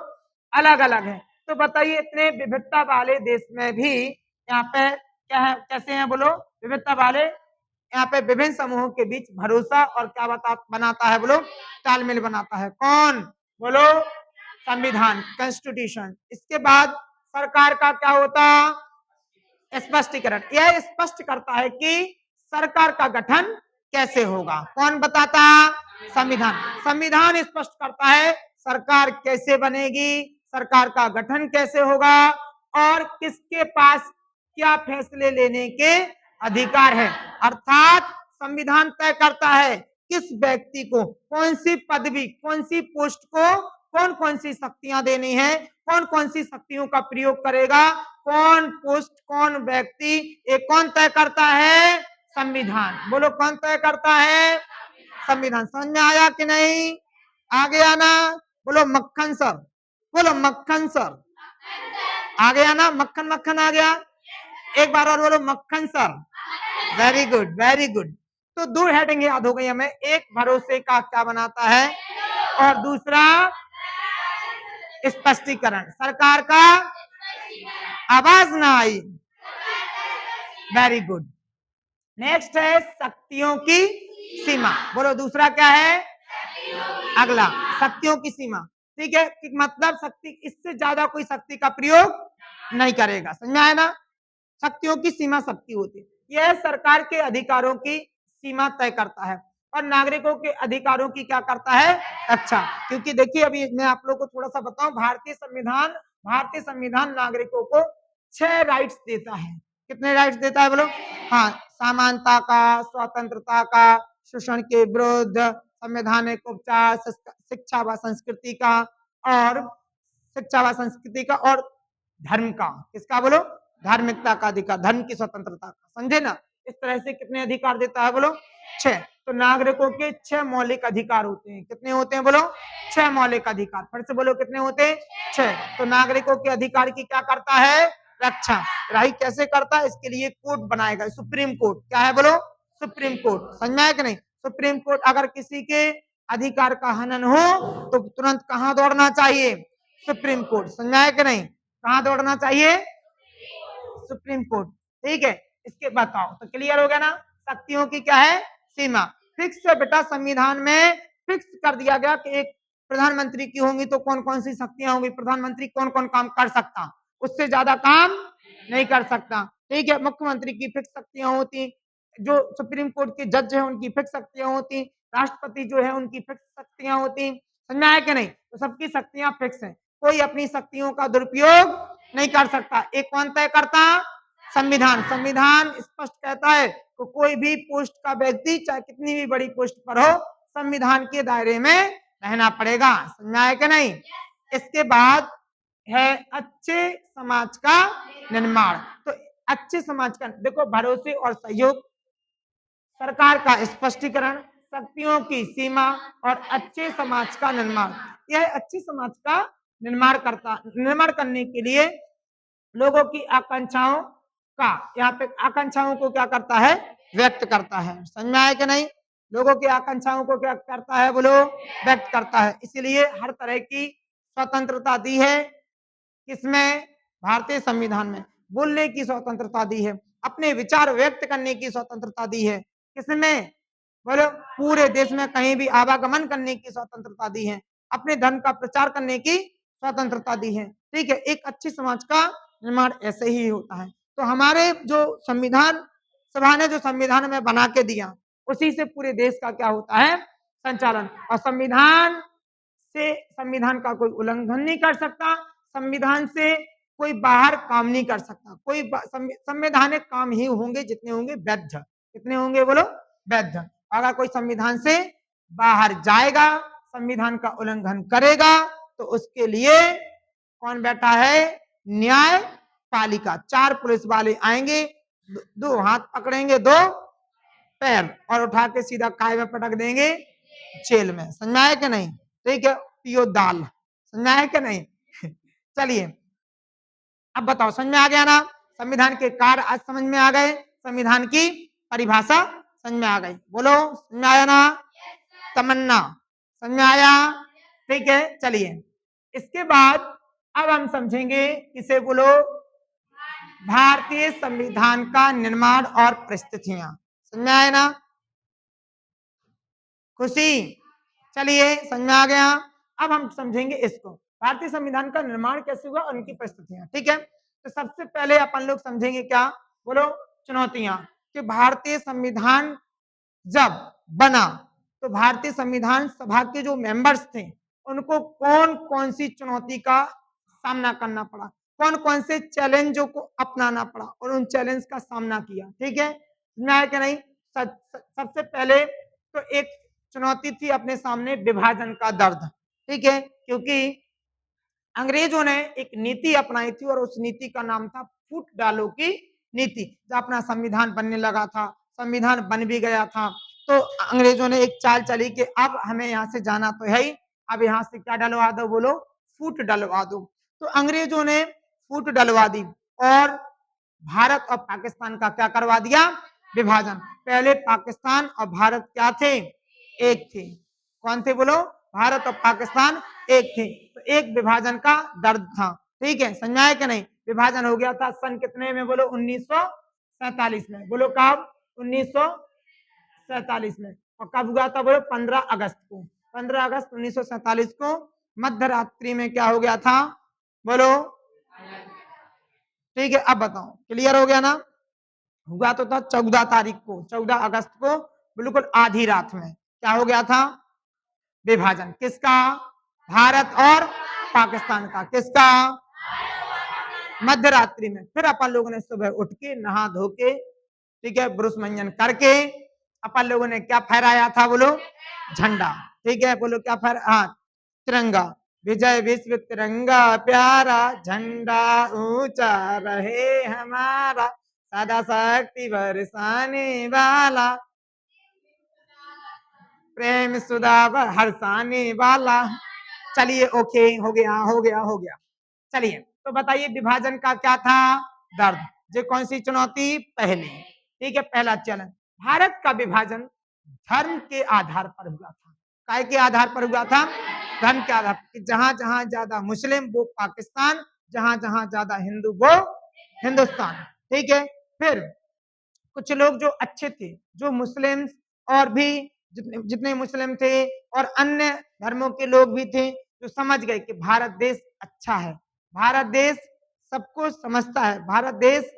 अलग अलग है। तो बताइए इतने विविधता वाले देश में भी यहाँ पे क्या है, कैसे हैं बोलो, विविधता वाले। यहाँ पे विभिन्न समूहों के बीच भरोसा और क्या बनाता है बोलो, तालमेल बनाता है। कौन बोलो? संविधान, कॉन्स्टिट्यूशन। इसके बाद सरकार का क्या होता? स्पष्टीकरण। यह स्पष्ट करता है कि सरकार का गठन कैसे होगा। कौन बताता? संविधान। संविधान स्पष्ट करता है सरकार कैसे बनेगी, सरकार का गठन कैसे होगा और किसके पास क्या फैसले लेने के अधिकार है। अर्थात संविधान तय करता है किस व्यक्ति को कौन सी पदवी, कौन सी पोस्ट को कौन कौन सी शक्तियां देनी है, कौन कौन सी शक्तियों का प्रयोग करेगा, कौन पोस्ट, कौन व्यक्ति, ये कौन तय करता है? संविधान। बोलो कौन तय करता है? संविधान। समझ में आया कि नहीं? आ गया ना? बोलो मक्खन सर, बोलो मक्खन सर। आ गया ना? मक्खन मक्खन आ गया? एक बार और बोलो मक्खन sir. Very good, very good. तो दो हेडिंग याद हो गई हमें, एक भरोसे का क्या बनाता है और दूसरा स्पष्टीकरण। सरकार का आवाज ना आई। Very good. नेक्स्ट है शक्तियों की सीमा। बोलो दूसरा क्या है? अगला शक्तियों की सीमा। ठीक है, मतलब शक्ति, इससे ज्यादा कोई शक्ति का प्रयोग नहीं करेगा। समझ में आया ना? शक्तियों की सीमा शक्ति होती है, यह सरकार के अधिकारों की सीमा तय करता है और नागरिकों के अधिकारों की क्या करता है? रक्षा। क्योंकि देखिए अभी मैं आप लोगों को थोड़ा सा बताऊं, भारतीय संविधान नागरिकों को 6 राइट्स देता है। कितने राइट्स देता है बोलो? हाँ, समानता का, स्वतंत्रता का, शोषण के विरुद्ध, संवैधानिक उपचार, शिक्षा व संस्कृति का, और शिक्षा व संस्कृति का, और धर्म का। किसका बोलो? धार्मिकता का अधिकार, धर्म की स्वतंत्रता का। समझे ना? इस तरह से कितने अधिकार देता है बोलो? 6। तो नागरिकों के 6 मौलिक अधिकार होते हैं। कितने होते हैं बोलो? 6 मौलिक अधिकार। फिर से बोलो कितने होते हैं? 6। तो नागरिकों के अधिकार की क्या करता है? रक्षा। राही कैसे करता है? इसके लिए कोर्ट बनाएगा, सुप्रीम कोर्ट। क्या है बोलो? Supreme court. समझ में आया कि नहीं? सुप्रीम कोर्ट अगर किसी के अधिकार का हनन हो तो तुरंत कहां दौड़ना चाहिए? Supreme court. समझ में आया कि नहीं? कहां दौड़ना चाहिए? Supreme court. ठीक है, इसके बताओ तो क्लियर हो गया ना? शक्तियों की क्या है? सीमा। फिक्स है बेटा, संविधान में फिक्स कर दिया गया कि एक प्रधानमंत्री की होंगी तो कौन कौन सी शक्तियां होंगी, प्रधानमंत्री कौन कौन काम कर सकता, उससे ज्यादा काम नहीं कर सकता। ठीक है, मुख्यमंत्री की फिक्स शक्तियां होती, जो सुप्रीम कोर्ट के जज है उनकी फिक्स शक्तियां होती, राष्ट्रपति जो है उनकी फिक्स शक्तियां होती। समझ में आया कि नहीं? तो सबकी शक्तियां फिक्स है, कोई अपनी शक्तियों का दुरुपयोग नहीं कर सकता। एक कौन तय करता? संविधान। संविधान स्पष्ट कहता है तो कोई भी पोस्ट का व्यक्ति चाहे कितनी भी बड़ी पोस्ट पर हो, संविधान के दायरे में रहना पड़ेगा। समझ में आया कि नहीं? इसके बाद है अच्छे समाज का निर्माण। तो अच्छे समाज का देखो, भरोसे और सहयोग, सरकार का स्पष्टीकरण, शक्तियों की सीमा और अच्छे समाज का निर्माण। यह अच्छे समाज का निर्माण करने के लिए लोगों की आकांक्षाओं का, यहाँ पे आकांक्षाओं को क्या करता है? व्यक्त करता है। समझ में आया कि नहीं? लोगों की आकांक्षाओं को क्या करता है बोलो? व्यक्त करता है। इसलिए हर तरह की स्वतंत्रता दी है। किसमें? भारतीय संविधान में। बोलने की स्वतंत्रता दी है, अपने विचार व्यक्त करने की स्वतंत्रता दी है। किसमें बोलो? पूरे देश में कहीं भी आवागमन करने की स्वतंत्रता दी है, अपने धर्म का प्रचार करने की स्वतंत्रता दी है। ठीक है, एक अच्छे समाज का निर्माण ऐसे ही होता है। तो हमारे जो संविधान सभा ने जो संविधान में बना के दिया, उसी से पूरे देश का क्या होता है? संचालन। और संविधान का कोई उल्लंघन नहीं कर सकता, संविधान से कोई बाहर काम नहीं कर सकता। कोई संवैधानिक काम ही होंगे जितने होंगे वैध। कितने होंगे बोलो? वैध। अगर कोई संविधान से बाहर जाएगा, संविधान का उल्लंघन करेगा, तो उसके लिए कौन बैठा है? न्यायपालिका। 4 पुलिस वाले आएंगे, 2 हाथ पकड़ेंगे, 2 पैर, और उठा के सीधा काय में पटक देंगे, जेल में। समझ में आया कि नहीं? ठीक है, पियो दाल। समझ में आया कि नहीं? चलिए अब बताओ, समझ में आ गया ना? संविधान के कार्य आज समझ में आ गए, संविधान की परिभाषा समझ में आ गई। बोलो समझ में आया ना? तमन्ना समझ में आया? ठीक है, चलिए इसके बाद अब हम समझेंगे किसे? बोलो, भारतीय संविधान का निर्माण और परिस्थितियां। समझ में आया ना? खुशी? चलिए समझ में आ गया। अब हम समझेंगे इसको, भारतीय संविधान का निर्माण कैसे हुआ और उनकी परिस्थितियां। ठीक है, तो सबसे पहले अपन लोग समझेंगे क्या? बोलो, चुनौतियां। कि भारतीय संविधान जब बना तो भारतीय संविधान सभा के जो मेंबर्स थे उनको कौन कौन सी चुनौती का सामना करना पड़ा, कौन कौन से चैलेंजों को अपनाना पड़ा और उन चैलेंज का सामना किया। ठीक है, न्याय के नहीं? सबसे पहले तो एक चुनौती थी अपने सामने, विभाजन का दर्द। ठीक है, क्योंकि अंग्रेजों ने एक नीति अपनाई थी और उस नीति का नाम था फूट डालो की नीति। जब अपना संविधान बनने लगा था, संविधान बन भी गया था, तो अंग्रेजों ने एक चाल चली कि अब हमें यहाँ से जाना तो है ही, अब यहाँ से क्या डलवा दो? बोलो, फूट डलवा दो। तो अंग्रेजों ने फूट डलवा दी और भारत और पाकिस्तान का क्या करवा दिया? विभाजन। पहले पाकिस्तान और भारत क्या थे? एक थे। कौन थे? बोलो, भारत और पाकिस्तान एक थे। तो एक विभाजन का दर्द था। ठीक है, समझ में आया कि नहीं? विभाजन हो गया था सन कितने में? बोलो 1947 में। बोलो कब? 1947 में। और कब हुआ था? बोलो 15 अगस्त को। 15 अगस्त 1947 को मध्य रात्रि में क्या हो गया था? बोलो। ठीक है, अब बताओ, क्लियर हो गया ना? हुआ तो था 14 तारीख को, 14 अगस्त को, बिल्कुल आधी रात में क्या हो गया था? विभाजन। किसका? भारत और पाकिस्तान का। किसका? मध्य रात्रि में। फिर अपन लोगों ने सुबह उठ के नहा धो के, ठीक है, ब्रुश मंजन करके अपन लोगों ने क्या फहराया था? बोलो, झंडा। ठीक है, बोलो क्या फहरा? हाँ, तिरंगा। विजय विश्व तिरंगा प्यारा, झंडा ऊंचा रहे हमारा, सदा शक्ति बरसाने वाला, प्रेम सुधा हर्षाने वाला। चलिए ओके, हो गया हो गया हो गया। चलिए तो बताइए विभाजन का क्या था? दर्द। जो कौन सी चुनौती? पहली। ठीक है, पहला चैलेंज। भारत का विभाजन धर्म के आधार पर हुआ था। काय के आधार पर हुआ था? धर्म के आधार पर। जहां जहां ज्यादा मुस्लिम वो पाकिस्तान, जहां जहां ज्यादा हिंदू वो हिंदुस्तान। ठीक है, फिर कुछ लोग जो अच्छे थे, जो मुस्लिम और भी जितने जितने मुस्लिम थे और अन्य धर्मों के लोग भी थे, जो समझ गए कि भारत देश अच्छा है, भारत देश सबको समझता है, भारत देश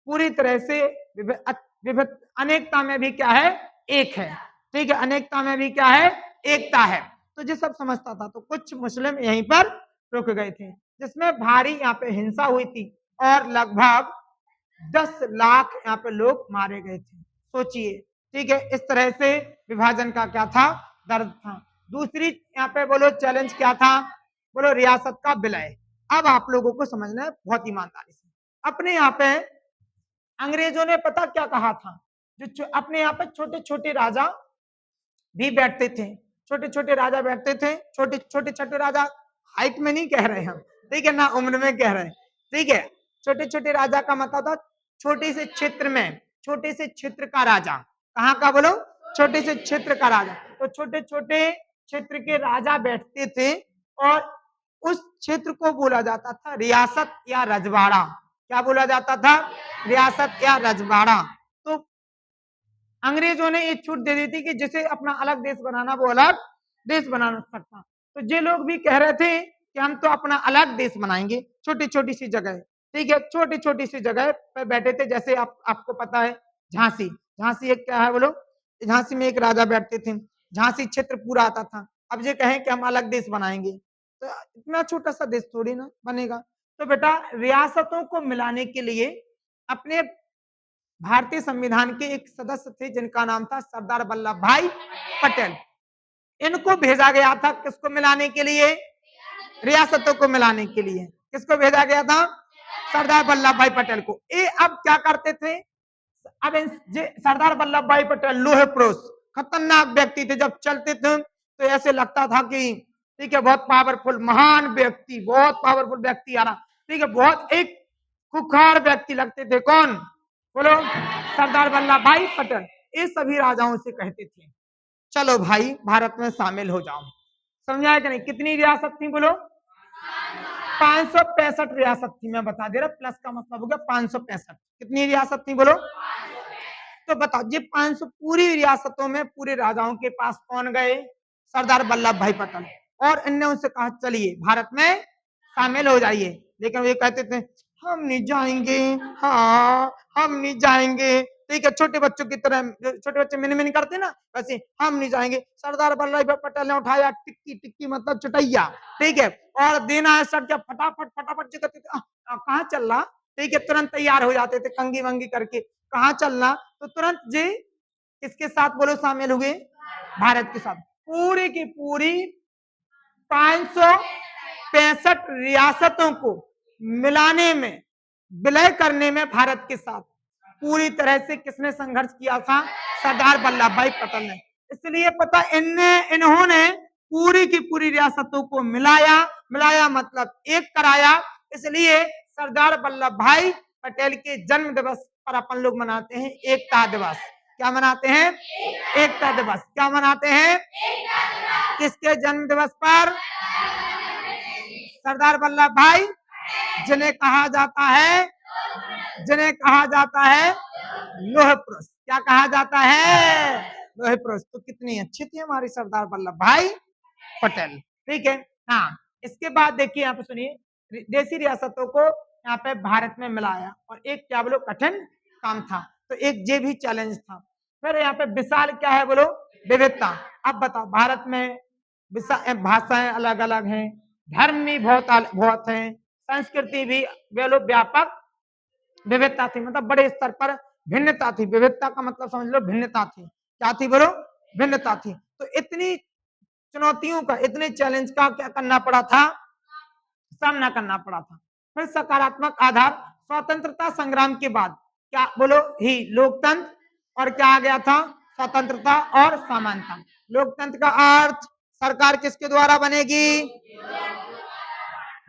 पूरी तरह से विविध अनेकता में भी क्या है? एक है। ठीक है, अनेकता में भी क्या है? एकता है। तो ये सब समझता था। तो कुछ मुस्लिम यहीं पर रुक गए थे, जिसमें भारी यहाँ पे हिंसा हुई थी और लगभग 10 लाख यहाँ पे लोग मारे गए थे। सोचिए, ठीक है, इस तरह से विभाजन का क्या था? दर्द था। दूसरी यहाँ पे बोलो चैलेंज क्या था? बोलो, रियासत का विलय। अब आप लोगों को समझना है बहुत ईमानदारी से। अपने यहाँ पे अंग्रेजों ने पता क्या कहा था? जो अपने यहाँ पे छोटे छोटे राजा भी बैठते थे, छोटे छोटे राजा बैठते थे, छोटे छोटे छोटे राजा, हाइट में नहीं कह रहे हम, ठीक है ना, उम्र में कह रहे हैं। ठीक है, छोटे छोटे राजा का मतलब था छोटे से क्षेत्र में, छोटे से क्षेत्र का राजा। कहाँ का? बोलो, छोटे से क्षेत्र का राजा। तो छोटे छोटे क्षेत्र के राजा बैठते थे और उस क्षेत्र को बोला जाता था रियासत या रजवाड़ा। क्या बोला जाता था? रियासत या रजवाड़ा। तो अंग्रेजों ने ये छूट दे दी थी कि जिसे अपना अलग देश बनाना वो अलग देश बना सकता। तो ये लोग भी कह रहे थे कि हम तो अपना अलग देश बनाएंगे, छोटी छोटी सी जगह। ठीक है, छोटी छोटी सी जगह पर बैठे थे। जैसे आपको पता है झांसी, झांसी एक क्या है? बोलो, झांसी में एक राजा बैठते थे, झांसी क्षेत्र पूरा आता था। अब ये कहें कि हम अलग देश बनाएंगे, तो इतना छोटा सा देश थोड़ी ना बनेगा। तो बेटा, रियासतों को मिलाने के लिए अपने भारतीय संविधान के एक सदस्य थे जिनका नाम था सरदार वल्लभ भाई पटेल। इनको भेजा गया था किसको मिलाने के लिए? रियासतों को मिलाने के लिए। किसको भेजा गया था? सरदार वल्लभ भाई पटेल को। ये अब क्या करते थे? अब सरदार वल्लभ भाई पटेल लोहे पुरुष खतरनाक व्यक्ति थे। जब चलते थे तो ऐसे लगता था कि ठीक है बहुत पावरफुल महान व्यक्ति, बहुत पावरफुल व्यक्ति आ रहा, ठीक है बहुत एक खुखार व्यक्ति लगते थे। कौन? बोलो, सरदार वल्लभ भाई पटेल। ये सभी राजाओं से कहते थे चलो भाई भारत में शामिल हो जाओ। समझाया कि नहीं? कितनी रियासत थी बोलो? 565 रियासत थी। मैं बता दे रहा, प्लस का मतलब हो गया 565। कितनी रियासत थी बोलो? तो बताओ ये 500 पूरी रियासतों में पूरे राजाओं के पास कौन गए? सरदार वल्लभ भाई पटेल। और इनने उनसे कहा चलिए भारत में शामिल हो जाइए। लेकिन वे कहते थे हम नहीं जाएंगे, हाँ हम नहीं जाएंगे। ठीक है, छोटे बच्चों की तरह, छोटे बच्चे मिन मिन करते ना वैसे, हम नहीं जाएंगे। सरदार वल्लभ भाई पटेल ने उठाया टिक्की, टिक्की मतलब चटैया, ठीक है, और देना है सर क्या फटाफट फटाफट जो कहते थे कहाँ चल रहा, ठीक है, तुरंत तैयार हो जाते थे कंगी वंगी करके, कहाँ चलना, तो तुरंत जी किसके साथ बोलो शामिल हुए? भारत के साथ। पूरी की पूरी 565 रियासतों को मिलाने में, विलय करने में भारत के साथ पूरी तरह से किसने संघर्ष किया था? सरदार वल्लभ भाई पटेल ने। इसलिए पता इन्होंने पूरी की पूरी रियासतों को मिलाया, मिलाया मतलब एक कराया। इसलिए सरदार वल्लभ भाई पटेल के जन्म दिवस पर अपन लोग मनाते हैं एकता दिवस। क्या मनाते हैं? एकता दिवस। क्या मनाते हैं? किसके जन्म दिवस पर? सरदार वल्लभ भाई, जिन्हें कहा जाता है, जिन्हें कहा जाता है लोह पुरुष। क्या कहा जाता है? लोह पुरुष। तो कितनी अच्छी थी हमारी सरदार वल्लभ भाई पटेल। ठीक है, हाँ। इसके बाद देखिए यहाँ पे सुनिए, देसी रियासतों को यहाँ पे भारत में मिलाया और एक क्या बोलो कठिन काम था, तो एक ये भी चैलेंज था। फिर यहाँ पे विशाल क्या है बोलो? विविधता। अब बताओ भारत में भाषाएं अलग अलग हैं, धर्म भी बहुत बहुत है, संस्कृति भी बोलो व्यापक विविधता थी, मतलब बड़े स्तर पर भिन्नता थी। विविधता का मतलब समझ लो भिन्नता थी। क्या थी बोलो? भिन्नता थी। तो इतनी चुनौतियों का, इतने चैलेंज का क्या करना पड़ा था? सामना करना पड़ा था। फिर सकारात्मक आधार, स्वतंत्रता संग्राम के बाद क्या बोलो ही लोकतंत्र, और क्या आ गया था? स्वतंत्रता और समानता। लोकतंत्र का अर्थ सरकार किसके द्वारा बनेगी?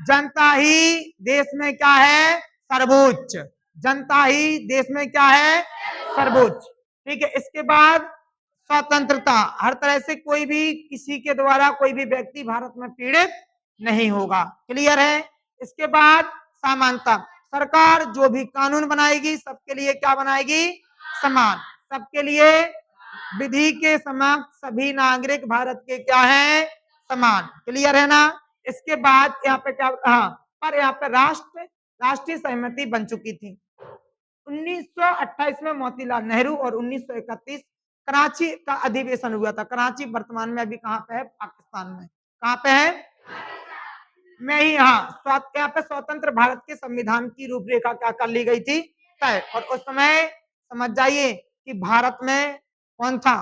जनता ही देश में क्या है? सर्वोच्च। जनता ही देश में क्या है? सर्वोच्च। ठीक है, इसके बाद स्वतंत्रता, हर तरह से कोई भी किसी के द्वारा कोई भी व्यक्ति भारत में पीड़ित नहीं होगा। क्लियर है? इसके बाद समानता, सरकार जो भी कानून बनाएगी सबके लिए क्या बनाएगी? समान। सबके लिए विधि के समक्ष सभी नागरिक भारत के क्या है? समान। क्लियर है ना? इसके बाद यहाँ पे क्या, हाँ, पर यहाँ पे राष्ट्रीय सहमति बन चुकी थी 1928 में मोतीलाल नेहरू, और 1931 कराची का अधिवेशन हुआ था। कराची वर्तमान में अभी कहाँ पे है? पाकिस्तान में। कहाँ पे है? में ही। हाँ, यहाँ पे स्वतंत्र भारत के संविधान की रूपरेखा क्या कर ली गई थी? तय। और उस समय समझ जाइए कि भारत में कौन था?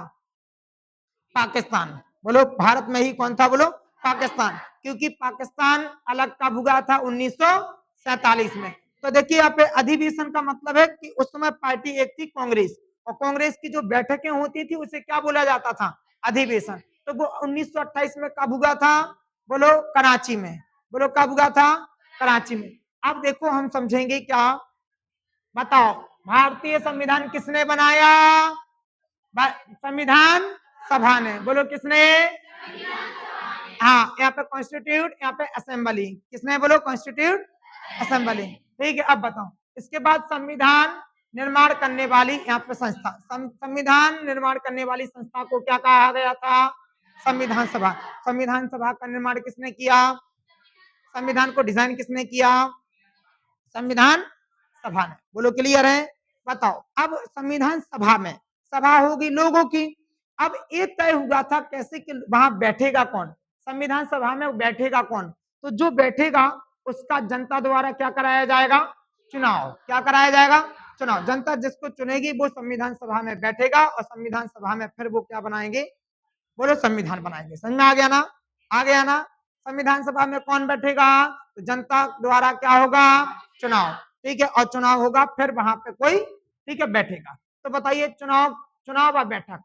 पाकिस्तान। बोलो भारत में ही कौन था? बोलो पाकिस्तान। क्योंकि पाकिस्तान अलग कब हुआ था? 1947 में। तो देखिए यहाँ पे अधिवेशन का मतलब है कि उस समय पार्टी एक थी कांग्रेस, और कांग्रेस की जो बैठकें होती थी उसे क्या बोला जाता था? अधिवेशन। तो वो 1928 में कब हुआ था? बोलो कराची में। बोलो कब हुआ था? कराची में। अब देखो हम समझेंगे क्या, बताओ भारतीय संविधान किसने बनाया? संविधान सभा ने। बोलो किसने? हाँ, यहाँ पे कॉन्स्टिट्यूट, यहाँ पे असेंबली। किसने? बोलो कॉन्स्टिट्यूट असेंबली। ठीक है, अब बताओ इसके बाद संविधान निर्माण करने वाली यहाँ पे संस्था, संविधान निर्माण करने वाली संस्था को क्या कहा गया था? संविधान सभा। संविधान सभा का निर्माण किसने किया? संविधान को डिजाइन किसने किया? संविधान सभा ने। बोलो क्लियर है? बताओ अब संविधान सभा में, सभा होगी लोगों की, अब ये तय हुआ था कैसे कि वहां बैठेगा कौन? संविधान सभा में बैठेगा कौन? तो जो बैठेगा उसका जनता द्वारा क्या कराया जाएगा? चुनाव। क्या कराया जाएगा? चुनाव। जनता जिसको चुनेगी वो संविधान सभा में बैठेगा, और संविधान सभा में फिर वो क्या बनाएंगे? बोलो संविधान बनाएंगे। समझ में आ गया ना? आ गया ना? संविधान सभा में कौन बैठेगा? तो जनता द्वारा क्या होगा? चुनाव। ठीक है, और चुनाव होगा फिर वहां पे कोई, ठीक है, बैठेगा। तो बताइए चुनाव, चुनाव और बैठक।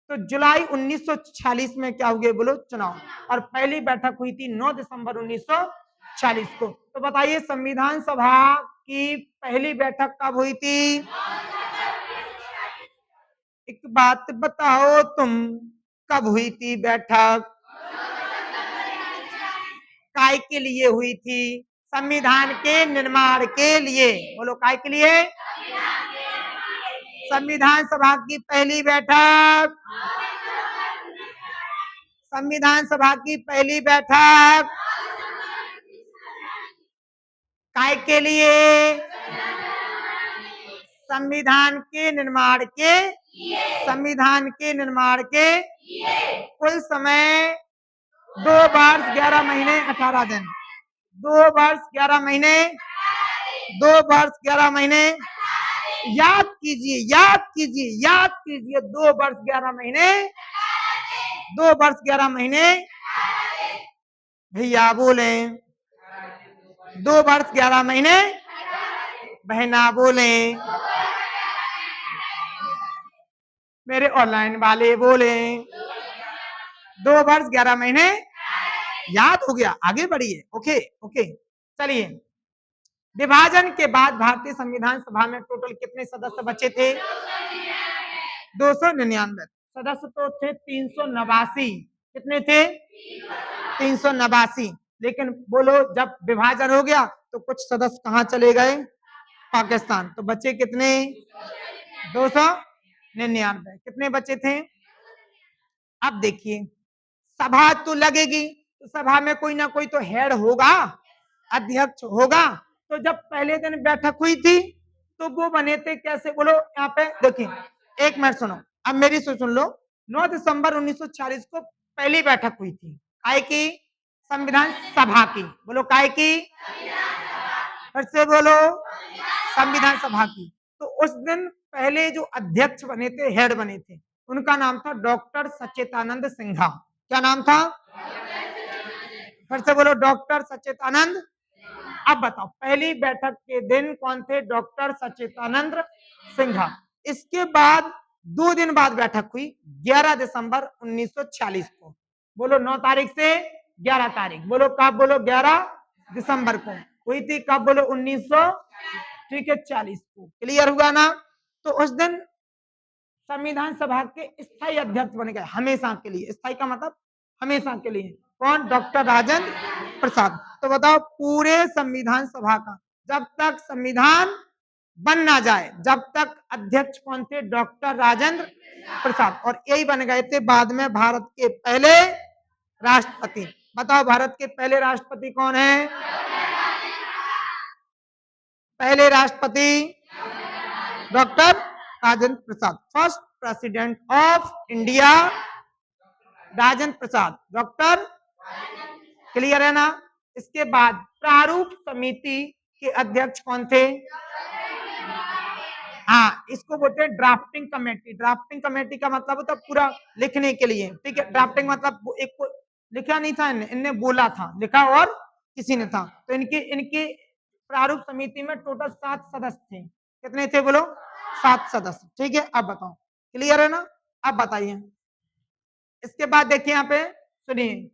तो जुलाई 1946 में क्या हुए? बोलो चुनाव। और पहली बैठक हुई थी 9 दिसंबर 1946 को। तो बताइए संविधान सभा की पहली बैठक कब हुई थी? एक बात बताओ तुम, कब हुई थी बैठक? काय के लिए हुई थी? संविधान के निर्माण के लिए। बोलो काय के लिए? संविधान सभा की पहली बैठक, संविधान सभा की पहली बैठक काय के लिए? संविधान के निर्माण के, संविधान के निर्माण के कुल समय 2 वर्ष 11 महीने 18 दिन। 2 वर्ष 11 महीने, 2 वर्ष 11 महीने। याद कीजिए, याद कीजिए, याद कीजिए। 2 वर्ष 11 महीने, 2 वर्ष 11 महीने। भैया बोले 2 वर्ष 11 महीने, बहना बोले, मेरे ऑनलाइन वाले बोले 2 वर्ष 11 महीने। याद हो गया? आगे बढ़िए। ओके ओके, चलिए। विभाजन के बाद भारतीय संविधान सभा में टोटल कितने सदस्य बचे थे? 299 सदस्य तो थे 389। कितने थे? 389। लेकिन बोलो जब विभाजन हो गया तो कुछ सदस्य कहाँ चले गए? पाकिस्तान। तो बचे कितने? 299। कितने बचे थे? अब देखिए, सभा तो लगेगी, तो सभा में कोई ना कोई तो हेड होगा, अध्यक्ष होगा। तो जब पहले दिन बैठक हुई थी तो वो बने थे कैसे? बोलो यहाँ पे देखिए, एक मिनट सुनो, अब मेरी सुन लो। 9 दिसंबर 1940 को पहली बैठक हुई थी। काय की? संविधान सभा की। बोलो काय की? फिर से बोलो, संविधान सभा की। तो उस दिन पहले जो अध्यक्ष बने थे, हेड बने थे, उनका नाम था डॉक्टर सच्चिदानंद सिन्हा। क्या नाम था? फिर से बोलो, डॉक्टर सच्चिदानंद। अब बताओ पहली बैठक के दिन कौन थे? डॉक्टर सच्चिदानंद सिन्हा। इसके बाद 2 दिन बाद बैठक हुई 11 दिसंबर 1946 को। बोलो 9 तारीख से 11 तारीख। बोलो कब? बोलो 11 दिसंबर को हुई थी। कब? बोलो 1900, ठीक है, 40 को। क्लियर हुआ ना? तो उस दिन संविधान सभा के स्थायी अध्यक्ष बन गए हमेशा के लिए। स्थायी का मतलब हमेशा के लिए। कौन? डॉक्टर राजेंद्र प्रसाद। तो बताओ पूरे संविधान सभा का जब तक संविधान बन ना जाए, जब तक अध्यक्ष कौन थे? डॉक्टर राजेंद्र प्रसाद। और यही बन गए थे बाद में भारत के पहले राष्ट्रपति। बताओ भारत के पहले राष्ट्रपति कौन है? पहले राष्ट्रपति doctor Rajendra Prasad. First president of India Rajendra Prasad, doctor. Clear है ना? इसके बाद प्रारूप समिति के अध्यक्ष कौन थे? हाँ, इसको बोलते हैं ड्राफ्टिंग कमेटी। ड्राफ्टिंग कमेटी का मतलब होता है पूरा लिखने के लिए। ठीक है, ड्राफ्टिंग मतलब एक को लिखा नहीं था, इनने बोला था, लिखा और किसी ने था। तो इनके इनके प्रारूप समिति में टोटल 7 सदस्य थे। कितने थे? बोलो 7 सदस्य। ठीक है, अब बताओ क्लियर है ना? अब बताइए। इसके बाद देखिए यहाँ पे सुनिए,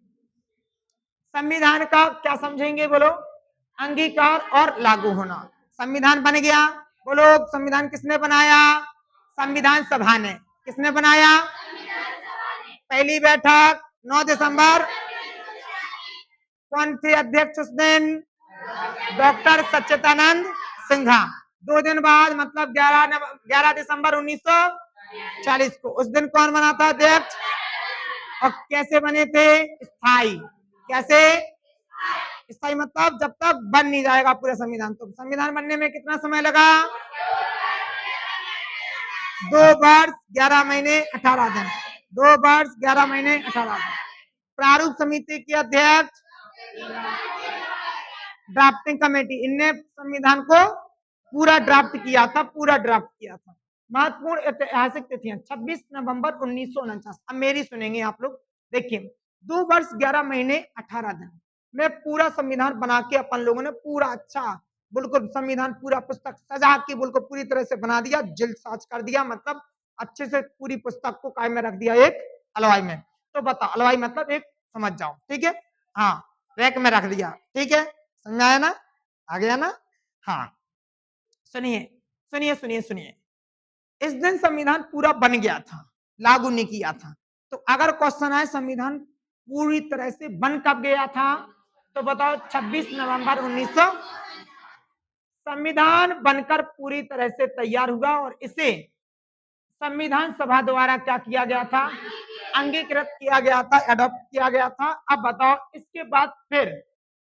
संविधान का क्या समझेंगे? बोलो अंगीकार और लागू होना। संविधान बन गया। बोलो संविधान किसने बनाया? संविधान सभा ने। किसने बनाया? पहली बैठक 9 दिसंबर। कौन थे अध्यक्ष उस दिन? डॉक्टर सच्चिदानंद सिन्हा। 2 दिन बाद मतलब 11 दिसंबर 1940 को उस दिन कौन बना था अध्यक्ष? और कैसे बने थे? स्थायी। कैसे? स्थायी मतलब जब तक बन नहीं जाएगा पूरा संविधान। तो संविधान बनने में कितना समय लगा? 2 वर्ष 11 महीने 18 दिन। 2 वर्ष 11 महीने 18 दिन। प्रारूप समिति के अध्यक्ष ड्राफ्टिंग कमेटी। इनने संविधान को पूरा ड्राफ्ट किया था, पूरा ड्राफ्ट किया था। महत्वपूर्ण ऐतिहासिक तिथियां 26 नवंबर 1949। अब मेरी सुनेंगे आप लोग। देखिए 2 वर्ष 11 महीने 18 दिन में पूरा संविधान बना के अपन लोगों ने पूरा अच्छा बिल्कुल संविधान पूरा पुस्तक सजा के बिल्कुल पूरी तरह से बना दिया, जिल्द साज कर दिया, मतलब अच्छे से पूरी पुस्तक को कायम में रख दिया एक अलवाई में। तो बताओ अलवाई मतलब एक समझ जाओ, ठीक है। हाँ रैक में रख दिया, ठीक है, समझ आया ना, आ गया ना। हाँ सुनिए सुनिए सुनिए सुनिए, इस दिन संविधान पूरा बन गया था, लागू नहीं किया था। तो अगर क्वेश्चन आए संविधान पूरी तरह से बन कब गया था, तो बताओ 26 नवंबर 1900। संविधान बनकर पूरी तरह से तैयार हुआ और इसे संविधान सभा द्वारा क्या किया गया था, अंगीकृत किया गया था, एडॉप्ट किया गया था। अब बताओ इसके बाद फिर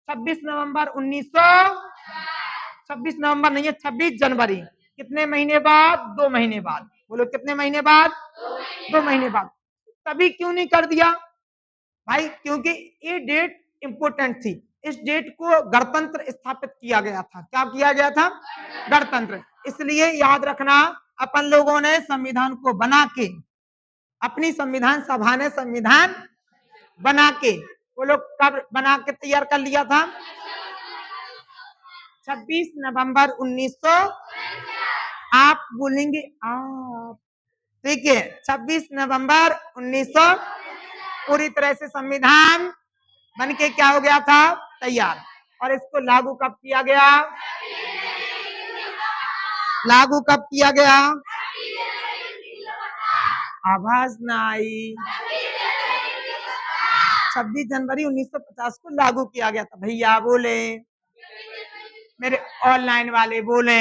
26 नवंबर 1900, 26 नवंबर नहीं है 26 जनवरी, कितने महीने बाद, 2 महीने बाद, बोलो कितने महीने बाद, 2 महीने बाद। तभी क्यों नहीं कर दिया भाई, क्योंकि ये डेट इंपोर्टेंट थी। इस डेट को गणतंत्र स्थापित किया गया था। क्या किया गया था, गणतंत्र। इसलिए याद रखना अपन लोगों ने संविधान को बना के, अपनी संविधान सभा ने संविधान बना के, वो लोग कब बना के तैयार कर लिया था, 26 नवंबर 1900। आप बोलेंगे आप, ठीक है, 26 नवंबर 1900 पूरी तरह से संविधान बन के क्या हो गया था, तैयार। और इसको लागू कब किया गया, लागू कब किया गया, आवाज ना आई, 26 जनवरी 1950 को लागू किया गया था। भैया बोले, मेरे ऑनलाइन वाले बोले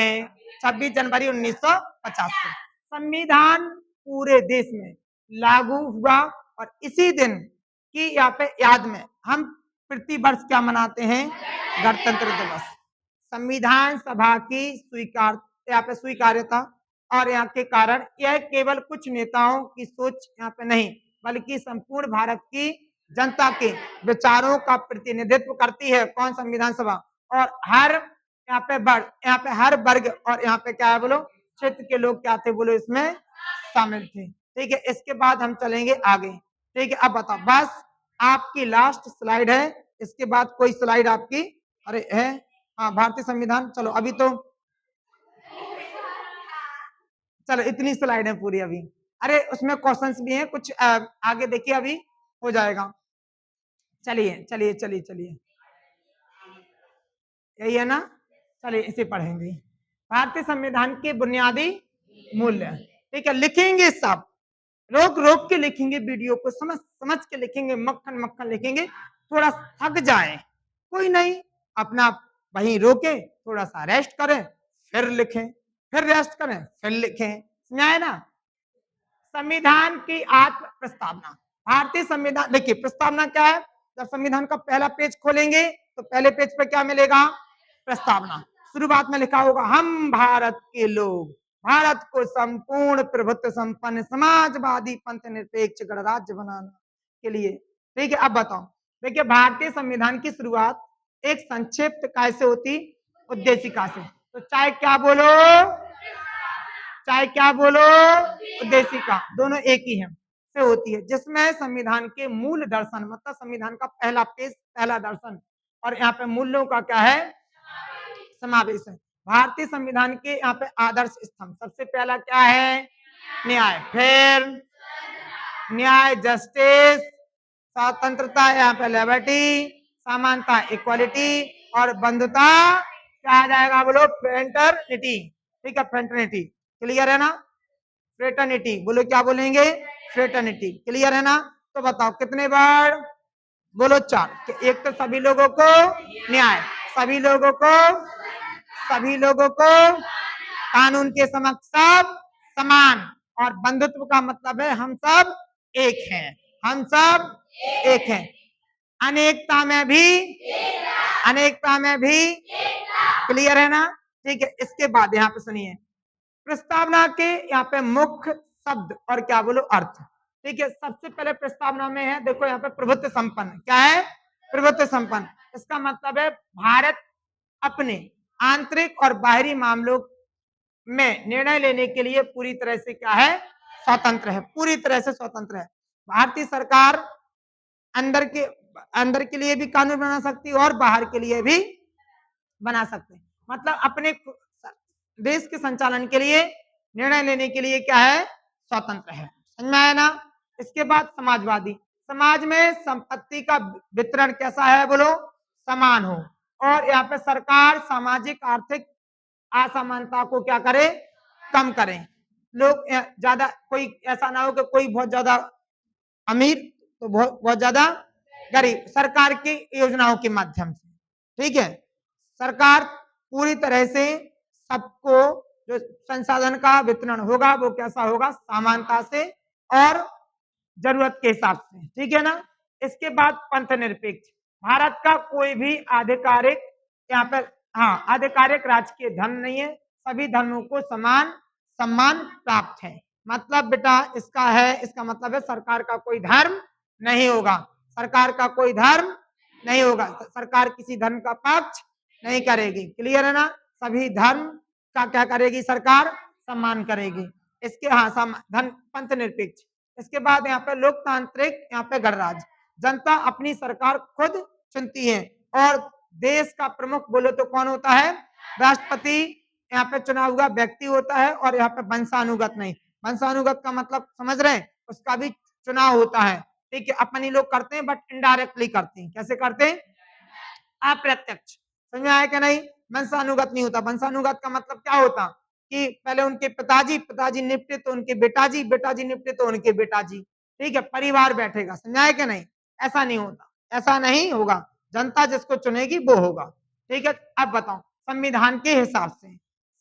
26 जनवरी 1950 को संविधान पूरे देश में लागू हुआ। और इसी दिन की यहाँ पे याद में हम प्रति वर्ष क्या मनाते हैं, गणतंत्र दिवस। संविधान सभा की यहाँ पे स्वीकार्यता और यहाँ के कारण यह केवल कुछ नेताओं की सोच यहाँ पे नहीं, बल्कि संपूर्ण भारत की जनता के विचारों का प्रतिनिधित्व करती है। कौन, संविधान सभा। और हर यहाँ पे हर वर्ग और यहाँ पे क्या है बोलो, क्षेत्र के लोग क्या थे बोलो, इसमें शामिल थे, ठीक है। इसके बाद हम चलेंगे आगे, ठीक है। अब बताओ, बस आपकी लास्ट स्लाइड है, इसके बाद कोई स्लाइड आपकी, अरे है, हाँ भारतीय संविधान। चलो अभी तो चलो इतनी स्लाइड है पूरी अभी, अरे उसमें क्वेश्चंस भी हैं कुछ, आगे देखिए अभी हो जाएगा। चलिए चलिए चलिए चलिए, यही है ना, चलिए इसे पढ़ेंगे। भारतीय संविधान के बुनियादी मूल्य, ठीक है, लिखेंगे सब, रोक रोक के लिखेंगे, वीडियो को समझ समझ के लिखेंगे, मक्खन मक्खन लिखेंगे। थोड़ा थक जाए कोई नहीं, अपना वहीं रोके, थोड़ा सा रेस्ट करें, फिर लिखें, फिर रेस्ट करें, फिर लिखें, समझाए ना। संविधान की आत्म प्रस्तावना, भारतीय संविधान, देखिए प्रस्तावना क्या है, जब संविधान का पहला पेज खोलेंगे तो पहले पेज पे क्या मिलेगा, प्रस्तावना। शुरुआत में लिखा होगा, हम भारत के लोग भारत को संपूर्ण प्रभुत्व संपन्न समाजवादी पंथ निरपेक्ष गणराज्य बनाने के लिए, ठीक है। अब बताओ, देखिए भारतीय संविधान की शुरुआत एक संक्षिप्त काय से होती, उद्देशिका से। तो चाहे क्या बोलो, चाहे क्या बोलो, उद्देशिका, दोनों एक ही है, से होती है, जिसमें संविधान के मूल दर्शन, मतलब संविधान का पहला पेज, पहला दर्शन, और यहाँ पे मूल्यों का क्या है, समावेश है। भारतीय संविधान के यहाँ पे आदर्श स्तंभ, सबसे पहला क्या है, न्याय, फिर न्याय, जस्टिस, स्वतंत्रता, यहाँ पे लिबर्टी, समानता, इक्वालिटी, और बंधुता क्या आ जाएगा बोलो, फ्रेटर्निटी, ठीक है, फ्रेटर्निटी, क्लियर है ना, फ्रेटर्निटी, बोलो क्या बोलेंगे, फ्रेटर्निटी, क्लियर है ना। तो बताओ कितने बार, बोलो 4। एक तो सभी लोगों को न्याय, सभी लोगों को कानून के समक्ष सब समान, और बंधुत्व का मतलब है हम सब एक हैं, हम सब एक हैं, अनेकता में भी, अनेकता में भी, क्लियर है ना, ठीक है। इसके बाद यहाँ पे सुनिए, प्रस्तावना के यहाँ पे मुख्य शब्द और क्या बोलो अर्थ, ठीक है। सबसे पहले प्रस्तावना में है, देखो यहाँ पे प्रभुत्व संपन्न, क्या है, प्रभुत्व संपन्न। इसका मतलब है भारत अपने आंतरिक और बाहरी मामलों में निर्णय लेने के लिए पूरी तरह से क्या है, स्वतंत्र है, पूरी तरह से स्वतंत्र है। भारतीय सरकार अंदर के लिए भी कानून बना सकती है और बाहर के लिए भी बना सकते हैं। मतलब अपने देश के संचालन के लिए, निर्णय लेने के लिए क्या है, स्वतंत्र है। समझ में आया ना। इसके बाद समाजवादी, समाज में संपत्ति का वितरण कैसा है, बोलो, समान हो, और यहाँ पे सरकार सामाजिक आर्थिक असमानता को क्या करे, कम करे। लोग ज्यादा, कोई ऐसा ना हो कि कोई बहुत ज्यादा अमीर तो बहुत ज्यादा गरीब, सरकार की योजनाओं के माध्यम से, ठीक है। सरकार पूरी तरह से सबको जो संसाधन का वितरण होगा वो कैसा होगा, समानता से और जरूरत के हिसाब से, ठीक है ना। इसके बाद पंथ निरपेक्ष, भारत का कोई भी आधिकारिक यहाँ पर, हाँ, आधिकारिक राजकीय धर्म नहीं है, सभी धर्मों को समान सम्मान प्राप्त है। मतलब बेटा इसका है, इसका मतलब है सरकार का कोई धर्म नहीं होगा, सरकार का कोई धर्म नहीं होगा, सरकार किसी धर्म का पक्ष नहीं करेगी, क्लियर है ना। सभी धर्म का क्या करेगी सरकार, सम्मान करेगी। इसके धन पंथ निरपेक्ष। इसके बाद यहाँ पे लोकतांत्रिक, यहाँ पे गणराज्य, जनता अपनी सरकार खुद चुनती है और देश का प्रमुख बोलो तो कौन होता है, राष्ट्रपति यहाँ पे चुना हुआ व्यक्ति होता है, और यहाँ पे वंशानुगत नहीं, वंशानुगत का मतलब समझ रहे हैं, उसका भी चुनाव होता है, ठीक है। अपनी लोग करते हैं बट इनडायरेक्टली करते हैं, कैसे करते हैं, अप्रत्यक्ष। समझ में आया क्या नहीं, वंशानुगत नहीं होता। वंशानुगत का मतलब क्या होता कि पहले उनके पिताजी निपटे तो उनके बेटाजी निपटे तो उनके बेटाजी, ठीक है, परिवार बैठेगा। समझाया क्या नहीं, ऐसा नहीं होता, ऐसा नहीं होगा, जनता जिसको चुनेगी वो होगा, ठीक है। अब बताओ, संविधान के हिसाब से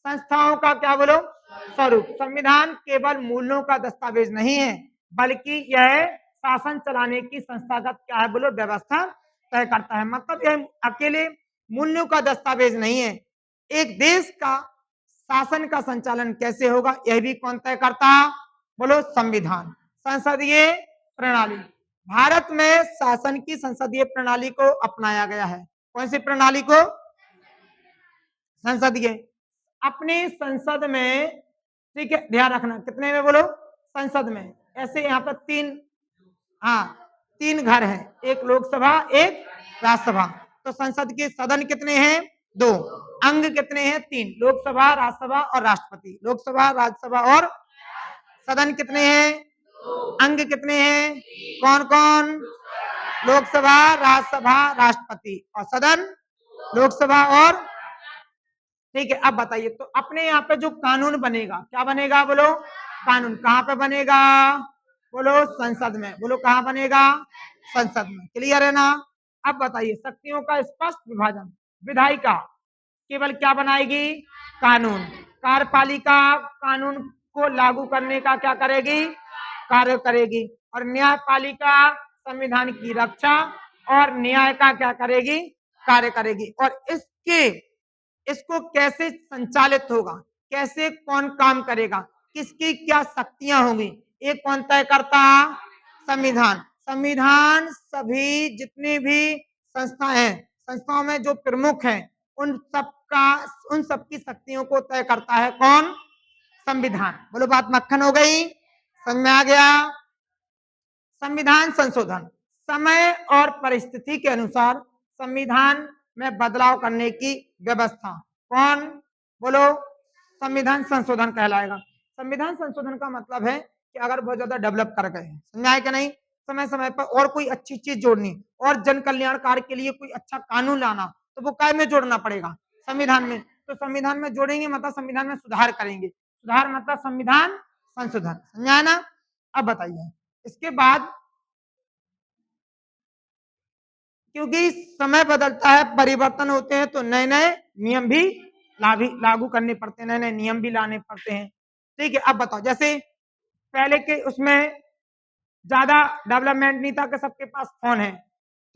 संस्थाओं का क्या बोलो, स्वरूप। संविधान केवल मूल्यों का दस्तावेज नहीं है, बल्कि यह शासन चलाने की संस्थागत क्या है बोलो, व्यवस्था तय करता है। मतलब यह अकेले मूल्यों का दस्तावेज नहीं है, एक देश का शासन का संचालन कैसे होगा यह भी कौन तय करता, बोलो, संविधान। संसदीय प्रणाली, भारत में शासन की संसदीय प्रणाली को अपनाया गया है। कौन सी प्रणाली को, संसदीय। अपने संसद में, ठीक है, ध्यान रखना कितने में बोलो, संसद में। ऐसे यहाँ पर तीन घर हैं, एक लोकसभा एक राज्यसभा। तो संसद के सदन कितने हैं, दो, अंग कितने हैं, तीन, लोकसभा राज्यसभा और राष्ट्रपति। लोकसभा राज्यसभा और सदन कितने हैं, अंग कितने हैं, कौन कौन, लोकसभा राज्यसभा राष्ट्रपति, और सदन लोकसभा और, ठीक है। अब बताइए, तो अपने यहाँ पे जो कानून बनेगा, क्या बनेगा बोलो, कानून कहाँ पे बनेगा, बोलो, संसद में। बोलो कहाँ बनेगा, संसद में, क्लियर है ना। अब बताइए, शक्तियों का स्पष्ट विभाजन, विधायिका केवल क्या बनाएगी, कानून, कार्यपालिका कानून को लागू करने का क्या करेगी, कार्य करेगी, और न्यायपालिका संविधान की रक्षा और न्याय का क्या करेगी, कार्य करेगी। और इसको कैसे संचालित होगा, कैसे कौन काम करेगा, किसकी क्या शक्तियां होंगी, ये कौन तय करता, संविधान। संविधान सभी जितनी भी संस्थाएं हैं, संस्थाओं में जो प्रमुख हैं उन सबकी शक्तियों को तय करता है कौन, संविधान। बोलो बात मक्खन हो गई, समझ में आ गया। संविधान संशोधन, समय और परिस्थिति के अनुसार संविधान में बदलाव करने की व्यवस्था, कौन, बोलो, संविधान संशोधन कहलाएगा। संविधान संशोधन का मतलब है कि अगर बहुत ज्यादा डेवलप कर गए, समझाए क्या नहीं, समय समय पर और कोई अच्छी चीज जोड़नी और जन कल्याण कार्य के लिए कोई अच्छा कानून लाना, तो वो काय में जोड़ना पड़ेगा, संविधान में। तो संविधान में जोड़ेंगे मतलब संविधान में सुधार करेंगे, सुधार मतलब संविधान संशोधन, समझाया ना। अब बताइए, इसके बाद क्योंकि समय बदलता है, परिवर्तन होते हैं, तो नए नए नियम भी लागू करने पड़ते हैं, नए नए नियम भी लाने पड़ते हैं, ठीक है। अब बताओ, जैसे पहले के उसमें ज्यादा डेवलपमेंट नहीं था कि सबके पास फोन है,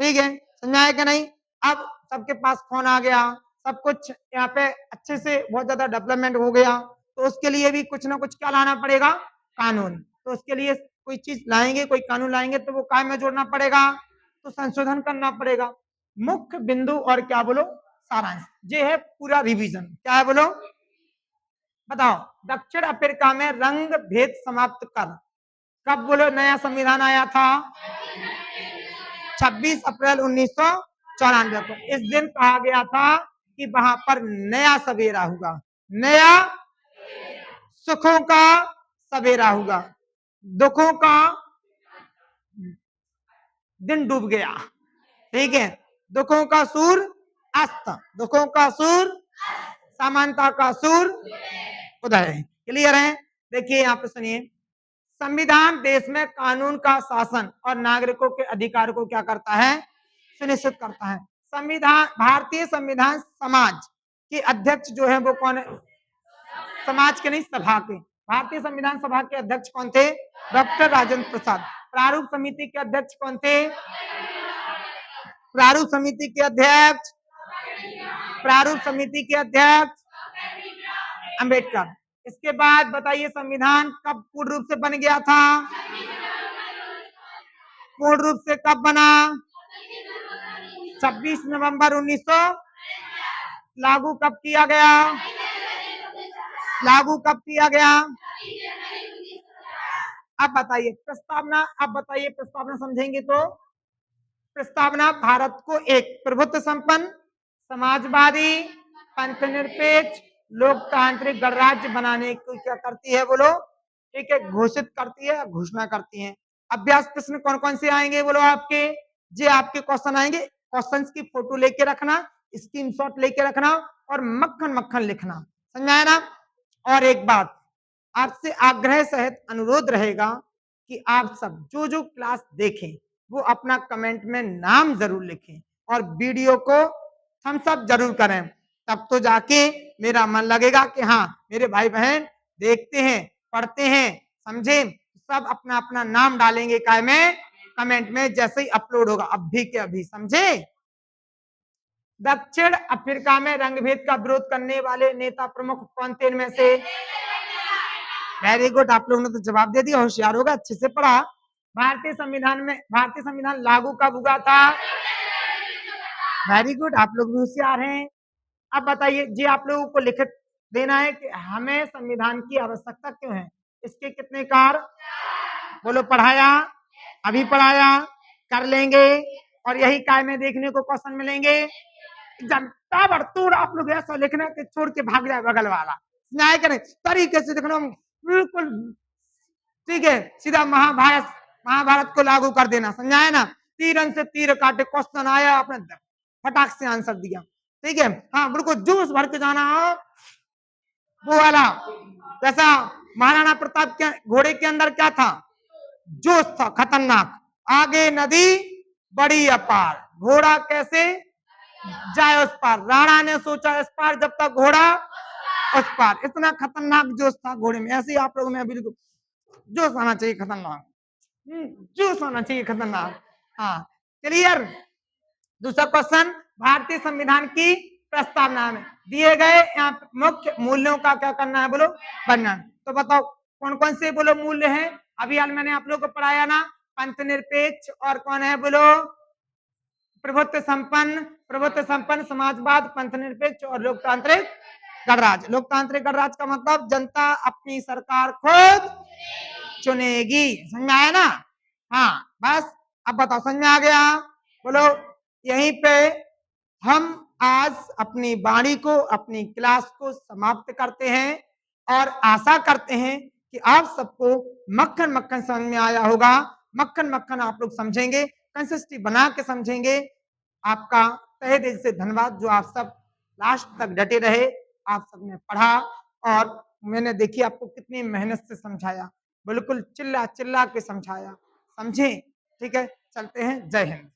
ठीक है, समझाया कि नहीं। अब सबके पास फोन आ गया, सब कुछ यहाँ पे अच्छे से बहुत ज्यादा डेवलपमेंट हो गया, तो उसके लिए भी कुछ ना कुछ क्या लाना पड़ेगा, कानून। तो उसके लिए कोई चीज लाएंगे, कोई कानून लाएंगे, तो वो काय में जोड़ना पड़ेगा, तो संशोधन करना पड़ेगा। मुख्य बिंदु और क्या बोलो, सारांश, ये है पूरा रिवीजन, क्या है बोलो, बताओ, दक्षिण अफ्रीका में रंग भेद समाप्त कर कब बोलो नया संविधान आया था? 26 अप्रैल 1994 को। इस दिन कहा गया था कि वहां पर नया सवेरा होगा, नया सुखों का सवेरा होगा, दुखों का दिन डूब गया। ठीक है, दुखों का सूर अस्त, दुखों का सूर, समानता का सूर उदय। क्लियर है? देखिए यहाँ पे सुनिए, संविधान देश में कानून का शासन और नागरिकों के अधिकार को क्या करता है? सुनिश्चित करता है। संविधान, भारतीय संविधान समाज के अध्यक्ष जो है वो कौन है? समाज के नहीं, सभा के। भारतीय संविधान सभा के अध्यक्ष कौन थे? डॉक्टर राजेंद्र प्रसाद। प्रारूप समिति के अध्यक्ष कौन थे? प्रारूप समिति के अध्यक्ष, प्रारूप समिति के अध्यक्ष अंबेडकर। इसके बाद बताइए संविधान कब पूर्ण रूप से बन गया था? पूर्ण रूप से कब बना? 26 नवंबर 1900। लागू कब किया गया? लागू कब किया गया? अब बताइए प्रस्तावना, अब बताइए प्रस्तावना समझेंगे तो प्रस्तावना भारत को एक प्रभुत्व संपन्न, समाजवादी, पंथनिरपेक्ष, लोकतांत्रिक गणराज्य बनाने को क्या करती है बोलो? ठीक है, घोषित करती है, घोषणा करती है। अभ्यास प्रश्न कौन कौन से आएंगे बोलो आपके? जे आपके क्वेश्चन आएंगे, क्वेश्चंस की फोटो लेके रखना, स्क्रीनशॉट लेके रखना और मक्खन मक्खन लिखना। समझाया ना? और एक बात आपसे आग्रह सहित अनुरोध रहेगा कि आप सब जो जो क्लास देखें वो अपना कमेंट में नाम जरूर लिखें और वीडियो को थम्स अप जरूर करें, तब तो जाके मेरा मन लगेगा कि हाँ मेरे भाई बहन देखते हैं, पढ़ते हैं, समझे। सब अपना अपना नाम डालेंगे काय में? कमेंट में, जैसे ही अपलोड होगा अभी के अभी, समझे। दक्षिण अफ्रीका में रंगभेद का विरोध करने वाले नेता प्रमुख कौन थे इनमें से? वेरी गुड, आप लोगों ने तो जवाब दे दिया, होशियार होगा, अच्छे से पढ़ा। भारतीय संविधान में, भारतीय संविधान लागू कब हुआ था? वेरी गुड, आप लोग भी होशियार हैं। अब बताइए जी, आप लोगों को लिखित देना है कि हमें संविधान की आवश्यकता क्यों है। इसके कितने कार बोलो? पढ़ाया, अभी पढ़ाया, कर लेंगे और यही काय में देखने को क्वेश्चन मिलेंगे। जनता भरतूर आप लोग ऐसा लिखना कि छोड़ के भाग जाए बगल वाला, न्याय करें तरीके से लिखना, बिल्कुल ठीक है, सीधा महाभारत, महाभारत को लागू कर देना। समझाया ना? तीरन से तीर काटे, क्वेश्चन आया आपने फटाक से आंसर दिया। ठीक है, हाँ बिल्कुल जोश भर के जाना, वो वाला जैसा महाराणा प्रताप के घोड़े के अंदर क्या था? जोश था खतरनाक। आगे नदी बड़ी अपार, घोड़ा कैसे जाए उस पार, राणा ने सोचा इस पार, जब तक घोड़ा उस पार। इतना खतरनाक जोश था घोड़े में। ऐसे ही आप लोगों में बिल्कुल जोश आना चाहिए खतरनाक, जोश आना चाहिए खतरनाक। हाँ क्लियर। दूसरा क्वेश्चन, भारतीय संविधान की प्रस्तावना में दिए गए यहाँ मुख्य मूल्यों का क्या करना है बोलो? वर्णन। तो बताओ कौन कौन से बोलो मूल्य हैं? अभी हाल मैंने आप लोगों को पढ़ाया ना, पंथनिरपेक्ष और कौन है बोलो? प्रभुत्व संपन्न, प्रभुत्व संपन्न, समाजवाद, पंथनिरपेक्ष और लोकतांत्रिक गणराज्य। लोकतांत्रिक गणराज्य का मतलब जनता अपनी सरकार खुद चुनेगी। समझ में आया ना? हाँ बस, अब बताओ समझ में आ गया बोलो? यहीं पे हम आज अपनी वाणी को, अपनी क्लास को समाप्त करते हैं और आशा करते हैं कि आप सबको मक्खन मक्खन समझ में आया होगा। मक्खन मक्खन आप लोग समझेंगे, कंसिस्टेंसी बना के समझेंगे। आपका तहे दिल से धन्यवाद जो आप सब लास्ट तक डटे रहे, आप सबने पढ़ा और मैंने देखी आपको कितनी मेहनत से समझाया, बिल्कुल चिल्ला चिल्ला के समझाया, समझे। ठीक है, चलते हैं, जय हिंद।